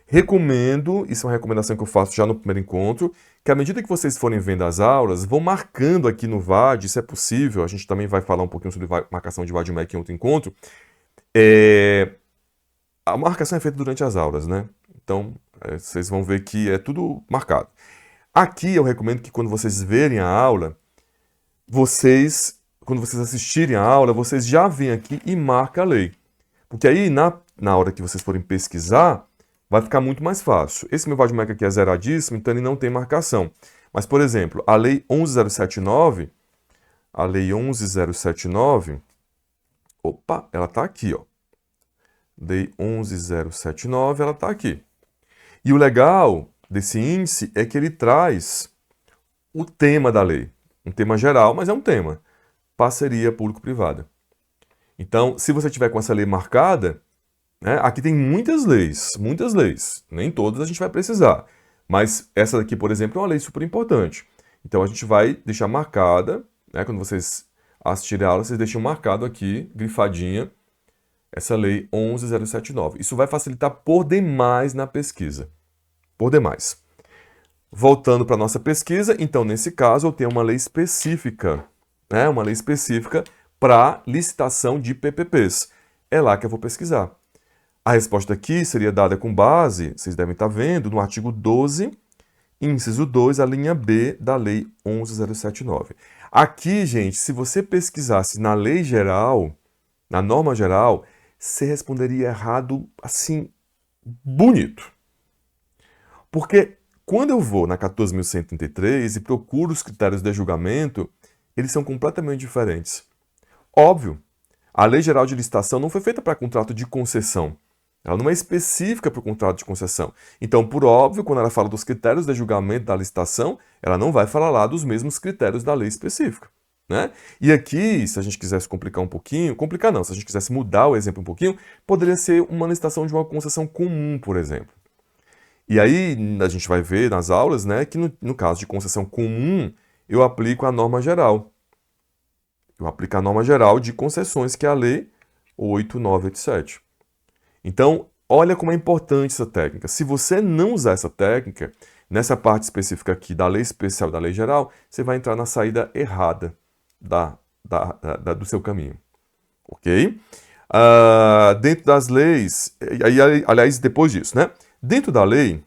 Recomendo, isso é uma recomendação que eu faço já no primeiro encontro, que à medida que vocês forem vendo as aulas, vão marcando aqui no VAD, isso é possível, a gente também vai falar um pouquinho sobre marcação de VAD-MEC em outro encontro. A marcação é feita durante as aulas, né? Então, vocês vão ver que é tudo marcado. Aqui eu recomendo que quando vocês verem a aula, quando vocês assistirem a aula, vocês já vêm aqui e marcam a lei. Porque aí, na hora que vocês forem pesquisar, vai ficar muito mais fácil. Esse meu VAD-MEC aqui é zeradíssimo, então ele não tem marcação. Mas, por exemplo, a lei 11079, opa, ela está aqui, ó. Lei 11079, ela está aqui. E o legal desse índice é que ele traz o tema da lei. Um tema geral, mas é um tema. Parceria público-privada. Então, se você tiver com essa lei marcada, né, aqui tem muitas leis, nem todas a gente vai precisar, mas essa daqui, por exemplo, é uma lei super importante. Então, a gente vai deixar marcada, né, quando vocês assistirem a aula, vocês deixam marcado aqui, grifadinha, essa lei 11.079. Isso vai facilitar por demais na pesquisa, por demais. Voltando para a nossa pesquisa, então, nesse caso, eu tenho uma lei específica, né, uma lei específica para licitação de PPPs. É lá que eu vou pesquisar. A resposta aqui seria dada com base, vocês devem estar vendo, no artigo 12, inciso 2, a linha B da Lei 11.079. Aqui, gente, se você pesquisasse na lei geral, na norma geral, você responderia errado, assim, bonito. Porque quando eu vou na 14.133 e procuro os critérios de julgamento, eles são completamente diferentes. Óbvio, a Lei Geral de Licitação não foi feita para contrato de concessão. Ela não é específica para o contrato de concessão. Então, por óbvio, quando ela fala dos critérios de julgamento da licitação, ela não vai falar lá dos mesmos critérios da lei específica, né? E aqui, se a gente quisesse complicar um pouquinho, complicar não, se a gente quisesse mudar o exemplo um pouquinho, poderia ser uma licitação de uma concessão comum, por exemplo. E aí, a gente vai ver nas aulas, né, que no caso de concessão comum, eu aplico a norma geral. Eu aplico a norma geral de concessões, que é a Lei 8.987. Então, olha como é importante essa técnica. Se você não usar essa técnica, nessa parte específica aqui da lei especial e da lei geral, você vai entrar na saída errada do seu caminho. Ok? Dentro das leis, aliás, depois disso, né? Dentro da lei,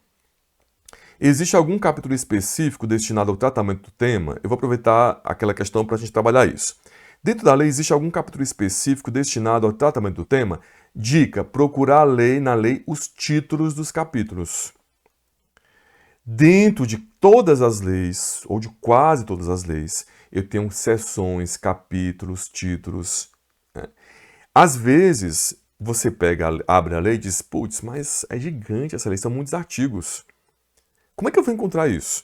existe algum capítulo específico destinado ao tratamento do tema? Eu vou aproveitar aquela questão para a gente trabalhar isso. Dentro da lei, existe algum capítulo específico destinado ao tratamento do tema? Dica, procurar na lei os títulos dos capítulos. Dentro de todas as leis, ou de quase todas as leis, eu tenho seções, capítulos, títulos, né? Às vezes, você abre a lei e diz, putz, mas é gigante essa lei, são muitos artigos. Como é que eu vou encontrar isso?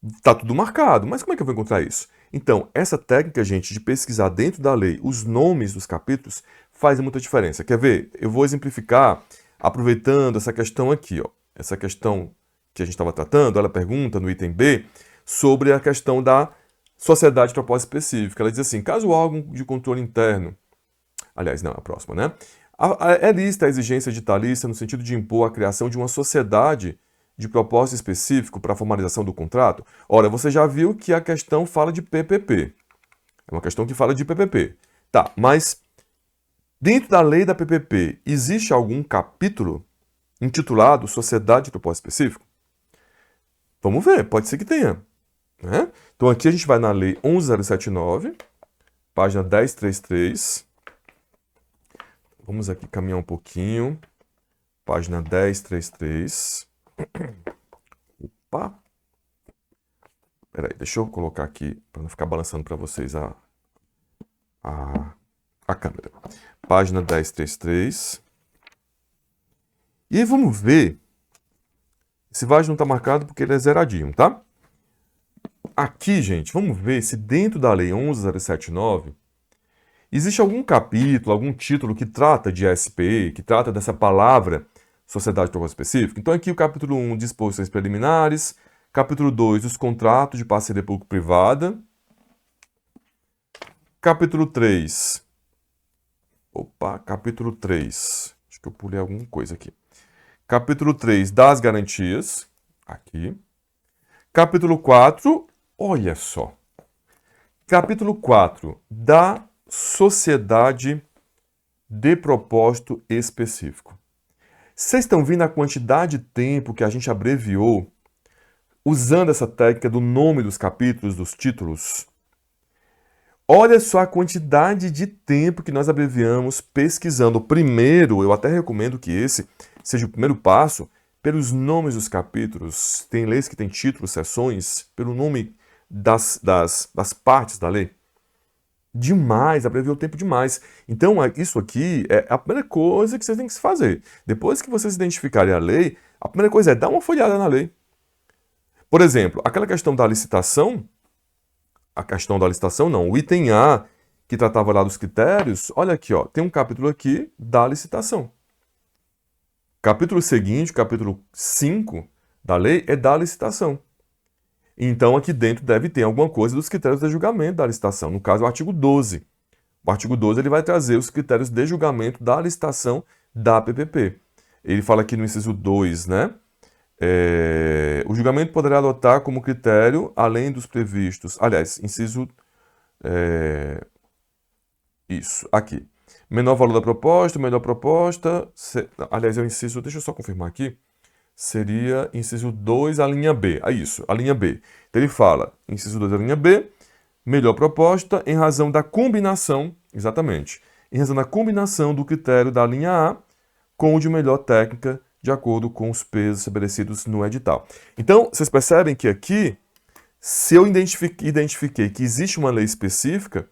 Está tudo marcado, mas como é que eu vou encontrar isso? Então, essa técnica, gente, de pesquisar dentro da lei os nomes dos capítulos faz muita diferença. Quer ver? Eu vou exemplificar aproveitando essa questão aqui, ó. Essa questão que a gente estava tratando, ela pergunta no item B sobre a questão da sociedade de propósito específico. Ela diz assim, caso o órgão de controle interno, aliás, não, a próxima, né? É lícita a exigência ditalícia no sentido de impor a criação de uma sociedade de propósito específico para a formalização do contrato? Ora, você já viu que a questão fala de PPP. É uma questão que fala de PPP. Tá, mas dentro da lei da PPP, existe algum capítulo intitulado Sociedade de Propósito Específico? Vamos ver, pode ser que tenha, né? Então aqui a gente vai na lei 11.079, página 1033. Vamos aqui caminhar um pouquinho. Página 1033. Opa! Peraí, deixa eu colocar aqui para não ficar balançando para vocês a câmera. Página 1033. E aí vamos ver. Esse VAG não está marcado porque ele é zeradinho, tá? Aqui, gente, vamos ver se dentro da lei 11.079 existe algum capítulo, algum título que trata de SPE, que trata dessa palavra Sociedade de Propósito Específico. Então aqui o capítulo 1, disposições preliminares. Capítulo 2, os contratos de parceria público-privada. Capítulo 3. Capítulo 3. Acho que eu pulei alguma coisa aqui. Capítulo 3, das garantias. Aqui. Capítulo 4, olha só. Capítulo 4, da sociedade de propósito específico. Vocês estão vendo a quantidade de tempo que a gente abreviou usando essa técnica do nome dos capítulos, dos títulos? Olha só a quantidade de tempo que nós abreviamos pesquisando. Primeiro, eu até recomendo que esse seja o primeiro passo, pelos nomes dos capítulos. Tem leis que têm títulos, seções, pelo nome das partes da lei. Demais, abreviou o tempo demais. Então, isso aqui é a primeira coisa que vocês têm que fazer. Depois que vocês identificarem a lei, a primeira coisa é dar uma folhada na lei. Por exemplo, aquela questão da licitação, o item A, que tratava lá dos critérios, olha aqui, ó, tem um capítulo aqui da licitação. Capítulo seguinte, capítulo 5 da lei, é da licitação. Então, aqui dentro deve ter alguma coisa dos critérios de julgamento da licitação. No caso, o artigo 12. O artigo 12 ele vai trazer os critérios de julgamento da licitação da PPP. Ele fala aqui no inciso 2, né? O julgamento poderá adotar como critério, além dos previstos... Aliás, inciso... Isso, aqui. Menor valor da proposta, melhor proposta... Aliás, é o inciso... Deixa eu só confirmar aqui. Seria inciso 2, a linha B. Isso, a linha B. Então ele fala, inciso 2, a linha B, melhor proposta em razão da combinação, exatamente, em razão da combinação do critério da linha A com o de melhor técnica, de acordo com os pesos estabelecidos no edital. Então, vocês percebem que aqui, se eu identifiquei que existe uma lei específica,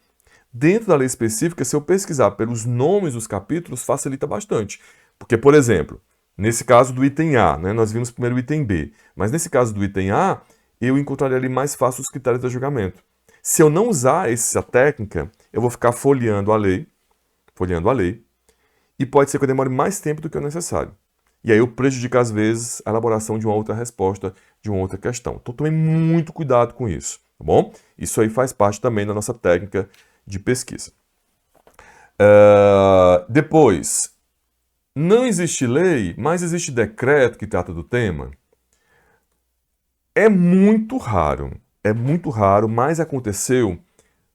dentro da lei específica, se eu pesquisar pelos nomes dos capítulos, facilita bastante. Porque, por exemplo, nesse caso do item A, né, nós vimos primeiro o item B, mas nesse caso do item A, eu encontraria ali mais fácil os critérios de julgamento. Se eu não usar essa técnica, eu vou ficar folheando a lei, e pode ser que eu demore mais tempo do que o necessário. E aí eu prejudico, às vezes, a elaboração de uma outra resposta, de uma outra questão. Então, tome muito cuidado com isso, tá bom? Isso aí faz parte também da nossa técnica de pesquisa. Depois, não existe lei, mas existe decreto que trata do tema? É muito raro, mas aconteceu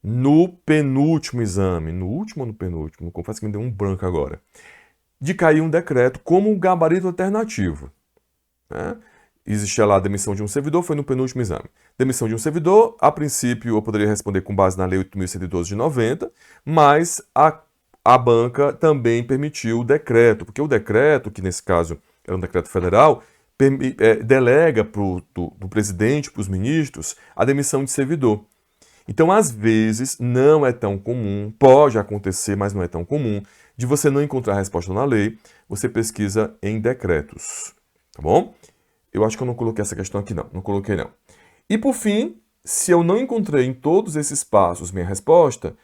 no penúltimo exame, no último ou no penúltimo, confesso que me deu um branco agora, de cair um decreto como um gabarito alternativo. Né? Existia lá a demissão de um servidor, foi no penúltimo exame. Demissão de um servidor, a princípio eu poderia responder com base na Lei 8.112 de 90, mas a banca também permitiu o decreto, porque o decreto, que nesse caso era um decreto federal, delega para o presidente, para os ministros, a demissão de servidor. Então, às vezes, não é tão comum, pode acontecer, mas não é tão comum, de você não encontrar a resposta na lei, você pesquisa em decretos, tá bom? Eu acho que eu não coloquei essa questão aqui, não coloquei não. E por fim, se eu não encontrei em todos esses passos minha resposta,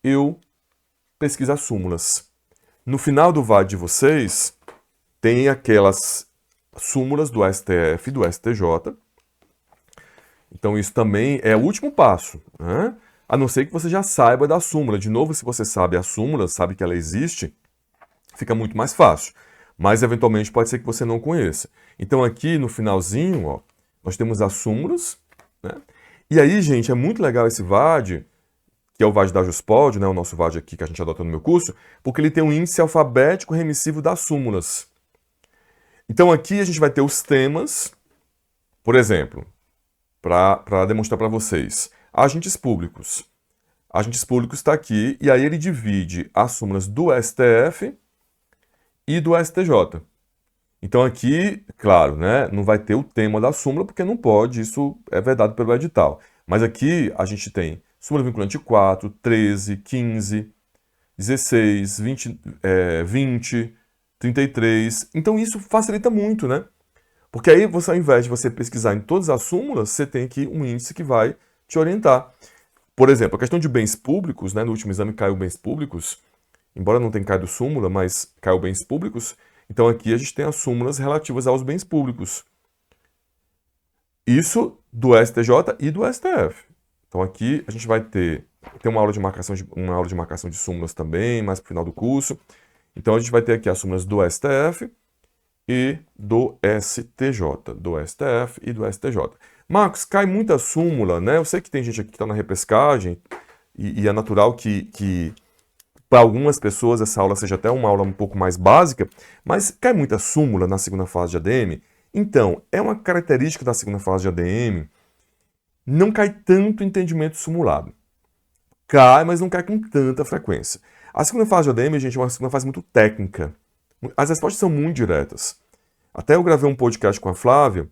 eu pesquiso as súmulas. No final do VAD de vocês, tem aquelas súmulas do STF e do STJ. Então isso também é o último passo, né? A não ser que você já saiba da súmula. De novo, se você sabe a súmula, sabe que ela existe, fica muito mais fácil. Mas eventualmente pode ser que você não conheça. Então aqui no finalzinho, ó, nós temos as súmulas, né? E aí, gente, é muito legal esse VAD, que é o VAD da Juspod, né? O nosso VAD aqui que a gente adota no meu curso, porque ele tem um índice alfabético remissivo das súmulas. Então aqui a gente vai ter os temas, por exemplo, para demonstrar para vocês. Agentes públicos. Agentes públicos está aqui, e aí ele divide as súmulas do STF e do STJ. Então aqui, claro, né, não vai ter o tema da súmula, porque não pode, isso é vedado pelo edital. Mas aqui a gente tem súmula vinculante 4, 13, 15, 16, 20, 33. Então isso facilita muito, né? Porque aí, você, ao invés de você pesquisar em todas as súmulas, você tem aqui um índice que vai te orientar. Por exemplo, a questão de bens públicos, né, no último exame caiu bens públicos, embora não tenha caído súmula, mas caiu bens públicos. Então aqui a gente tem as súmulas relativas aos bens públicos. Isso do STJ e do STF. Então aqui a gente vai ter uma aula de marcação de súmulas também, mais para o final do curso. Então a gente vai ter aqui as súmulas do STF e do STJ, do STF e do STJ. Marcos, cai muita súmula, né? Eu sei que tem gente aqui que está na repescagem e é natural que para algumas pessoas essa aula seja até uma aula um pouco mais básica, mas cai muita súmula na segunda fase de ADM. Então, é uma característica da segunda fase de ADM, não cai tanto entendimento simulado. Cai, mas não cai com tanta frequência. A segunda fase de ADM, gente, é uma segunda fase muito técnica. As respostas são muito diretas. Até eu gravei um podcast com a Flávia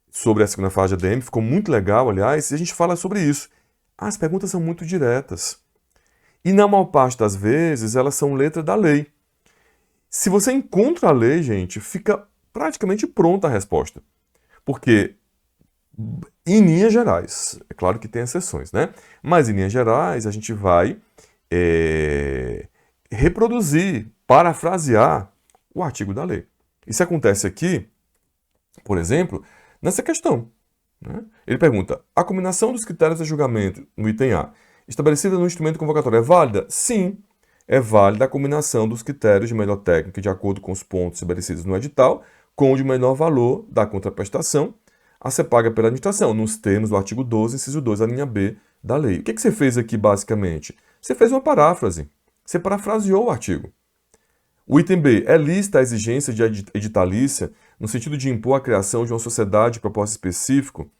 sobre a segunda fase de ADM, ficou muito legal, aliás, e a gente fala sobre isso. As perguntas são muito diretas. E na maior parte das vezes, elas são letra da lei. Se você encontra a lei, gente, fica praticamente pronta a resposta. Porque, em linhas gerais, é claro que tem exceções, né? Mas em linhas gerais, a gente vai reproduzir, parafrasear o artigo da lei. Isso acontece aqui, por exemplo, nessa questão. Né? Ele pergunta, a combinação dos critérios de julgamento no item A, estabelecida no instrumento convocatório, é válida? Sim, é válida a combinação dos critérios de melhor técnica de acordo com os pontos estabelecidos no edital, com o de menor valor da contraprestação a ser paga pela administração, nos termos do artigo 12, inciso 2, a linha B da lei. O que você fez aqui, basicamente? Você fez uma paráfrase. Você parafraseou o artigo. O item B, é lícita a exigência de editalícia no sentido de impor a criação de uma sociedade de propósito específico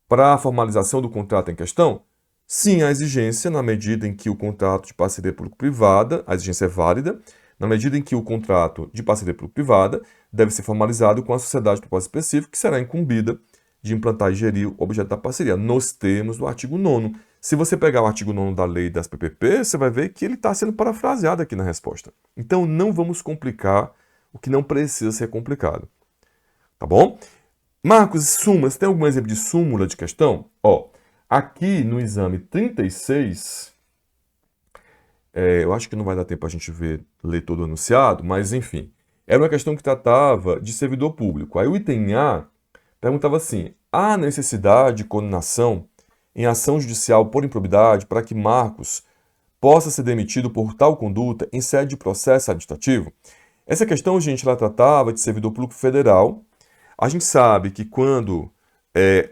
para a formalização do contrato em questão? Sim, a exigência, na medida em que o contrato de parceria público-privada, a exigência é válida, na medida em que o contrato de parceria público-privada deve ser formalizado com a sociedade de propósito específico, que será incumbida de implantar e gerir o objeto da parceria, nos termos do artigo 9º. Se você pegar o artigo 9º da lei das PPP, você vai ver que ele está sendo parafraseado aqui na resposta. Então, não vamos complicar o que não precisa ser complicado. Tá bom? Marcos, súmulas, tem algum exemplo de súmula de questão? Ó, aqui no exame 36, eu acho que não vai dar tempo a gente ler todo o enunciado, mas enfim, era uma questão que tratava de servidor público. Aí o item A perguntava assim, há necessidade de condenação em ação judicial por improbidade para que Marcos possa ser demitido por tal conduta em sede de processo administrativo? Essa questão, gente, ela tratava de servidor público federal. A gente sabe que quando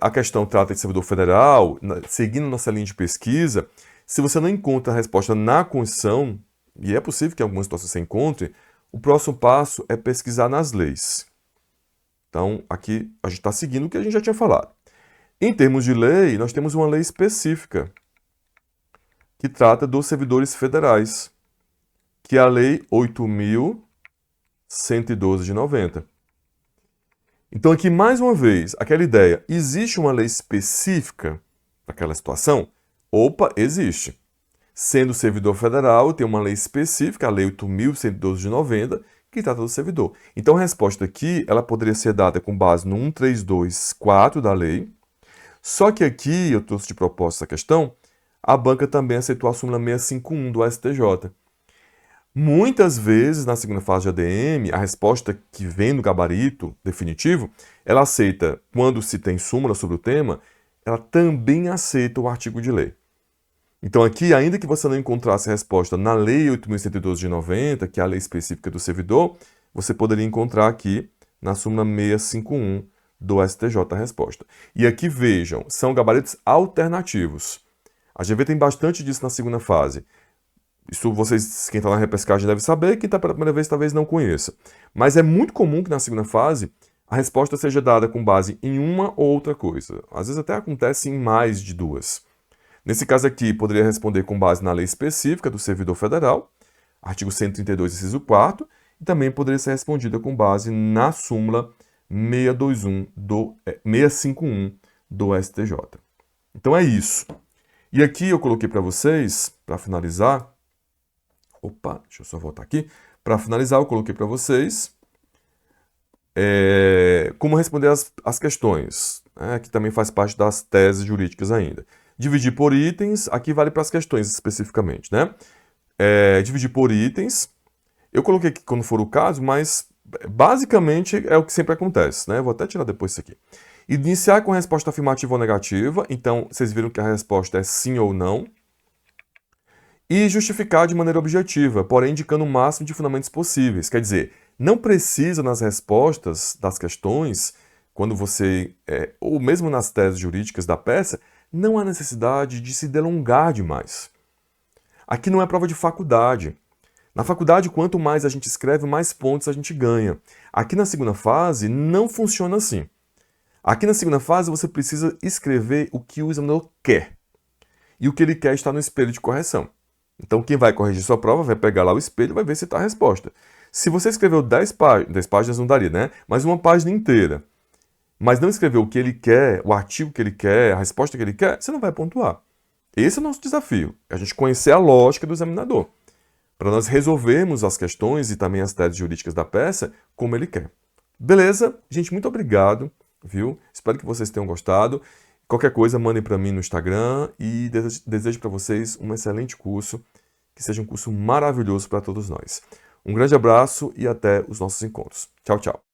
a questão trata de servidor federal, seguindo nossa linha de pesquisa, se você não encontra a resposta na Constituição, e é possível que em algumas situações você encontre, o próximo passo é pesquisar nas leis. Então, aqui a gente está seguindo o que a gente já tinha falado. Em termos de lei, nós temos uma lei específica que trata dos servidores federais, que é a Lei 8.112 de 90. Então, aqui, mais uma vez, aquela ideia, existe uma lei específica para aquela situação? Opa, existe. Sendo servidor federal, tem uma lei específica, a Lei 8.112 de 90, que trata do servidor. Então, a resposta aqui, ela poderia ser dada com base no 1324 da lei. Só que aqui, eu trouxe de propósito essa questão, a banca também aceitou a súmula 651 do STJ. Muitas vezes, na segunda fase de ADM, a resposta que vem no gabarito definitivo, ela aceita, quando se tem súmula sobre o tema, ela também aceita o artigo de lei. Então aqui, ainda que você não encontrasse a resposta na Lei 8.112 de 90, que é a lei específica do servidor, você poderia encontrar aqui na súmula 651 do STJ a resposta. E aqui vejam, são gabaritos alternativos. A GV tem bastante disso na segunda fase. Isso vocês, quem está na repescagem deve saber, quem está pela primeira vez talvez não conheça. Mas é muito comum que na segunda fase a resposta seja dada com base em uma ou outra coisa. Às vezes até acontece em mais de duas. Nesse caso aqui, poderia responder com base na lei específica do servidor federal, artigo 132, inciso 4º, e também poderia ser respondida com base na súmula 651 do STJ. Então é isso. E aqui eu coloquei para vocês, para finalizar, deixa eu só voltar aqui. Para finalizar, eu coloquei para vocês como responder as questões, né, que também faz parte das teses jurídicas ainda. Dividir por itens, aqui vale para as questões especificamente, né? Dividir por itens, eu coloquei aqui quando for o caso, mas basicamente é o que sempre acontece, né? Vou até tirar depois isso aqui. Iniciar com resposta afirmativa ou negativa, então vocês viram que a resposta é sim ou não. E justificar de maneira objetiva, porém indicando o máximo de fundamentos possíveis. Quer dizer, não precisa nas respostas das questões, quando você, ou mesmo nas teses jurídicas da peça, não há necessidade de se delongar demais. Aqui não é prova de faculdade. Na faculdade, quanto mais a gente escreve, mais pontos a gente ganha. Aqui na segunda fase, não funciona assim. Aqui na segunda fase, você precisa escrever o que o examinador quer. E o que ele quer está no espelho de correção. Então, quem vai corrigir sua prova vai pegar lá o espelho e vai ver se está a resposta. Se você escreveu 10 páginas não daria, né? Mas uma página inteira, mas não escreveu o que ele quer, o artigo que ele quer, a resposta que ele quer, você não vai pontuar. Esse é o nosso desafio, a gente conhecer a lógica do examinador, para nós resolvermos as questões e também as teses jurídicas da peça como ele quer. Beleza? Gente, muito obrigado, viu? Espero que vocês tenham gostado. Qualquer coisa, mandem para mim no Instagram e desejo para vocês um excelente curso que seja um curso maravilhoso para todos nós. Um grande abraço e até os nossos encontros. Tchau, tchau.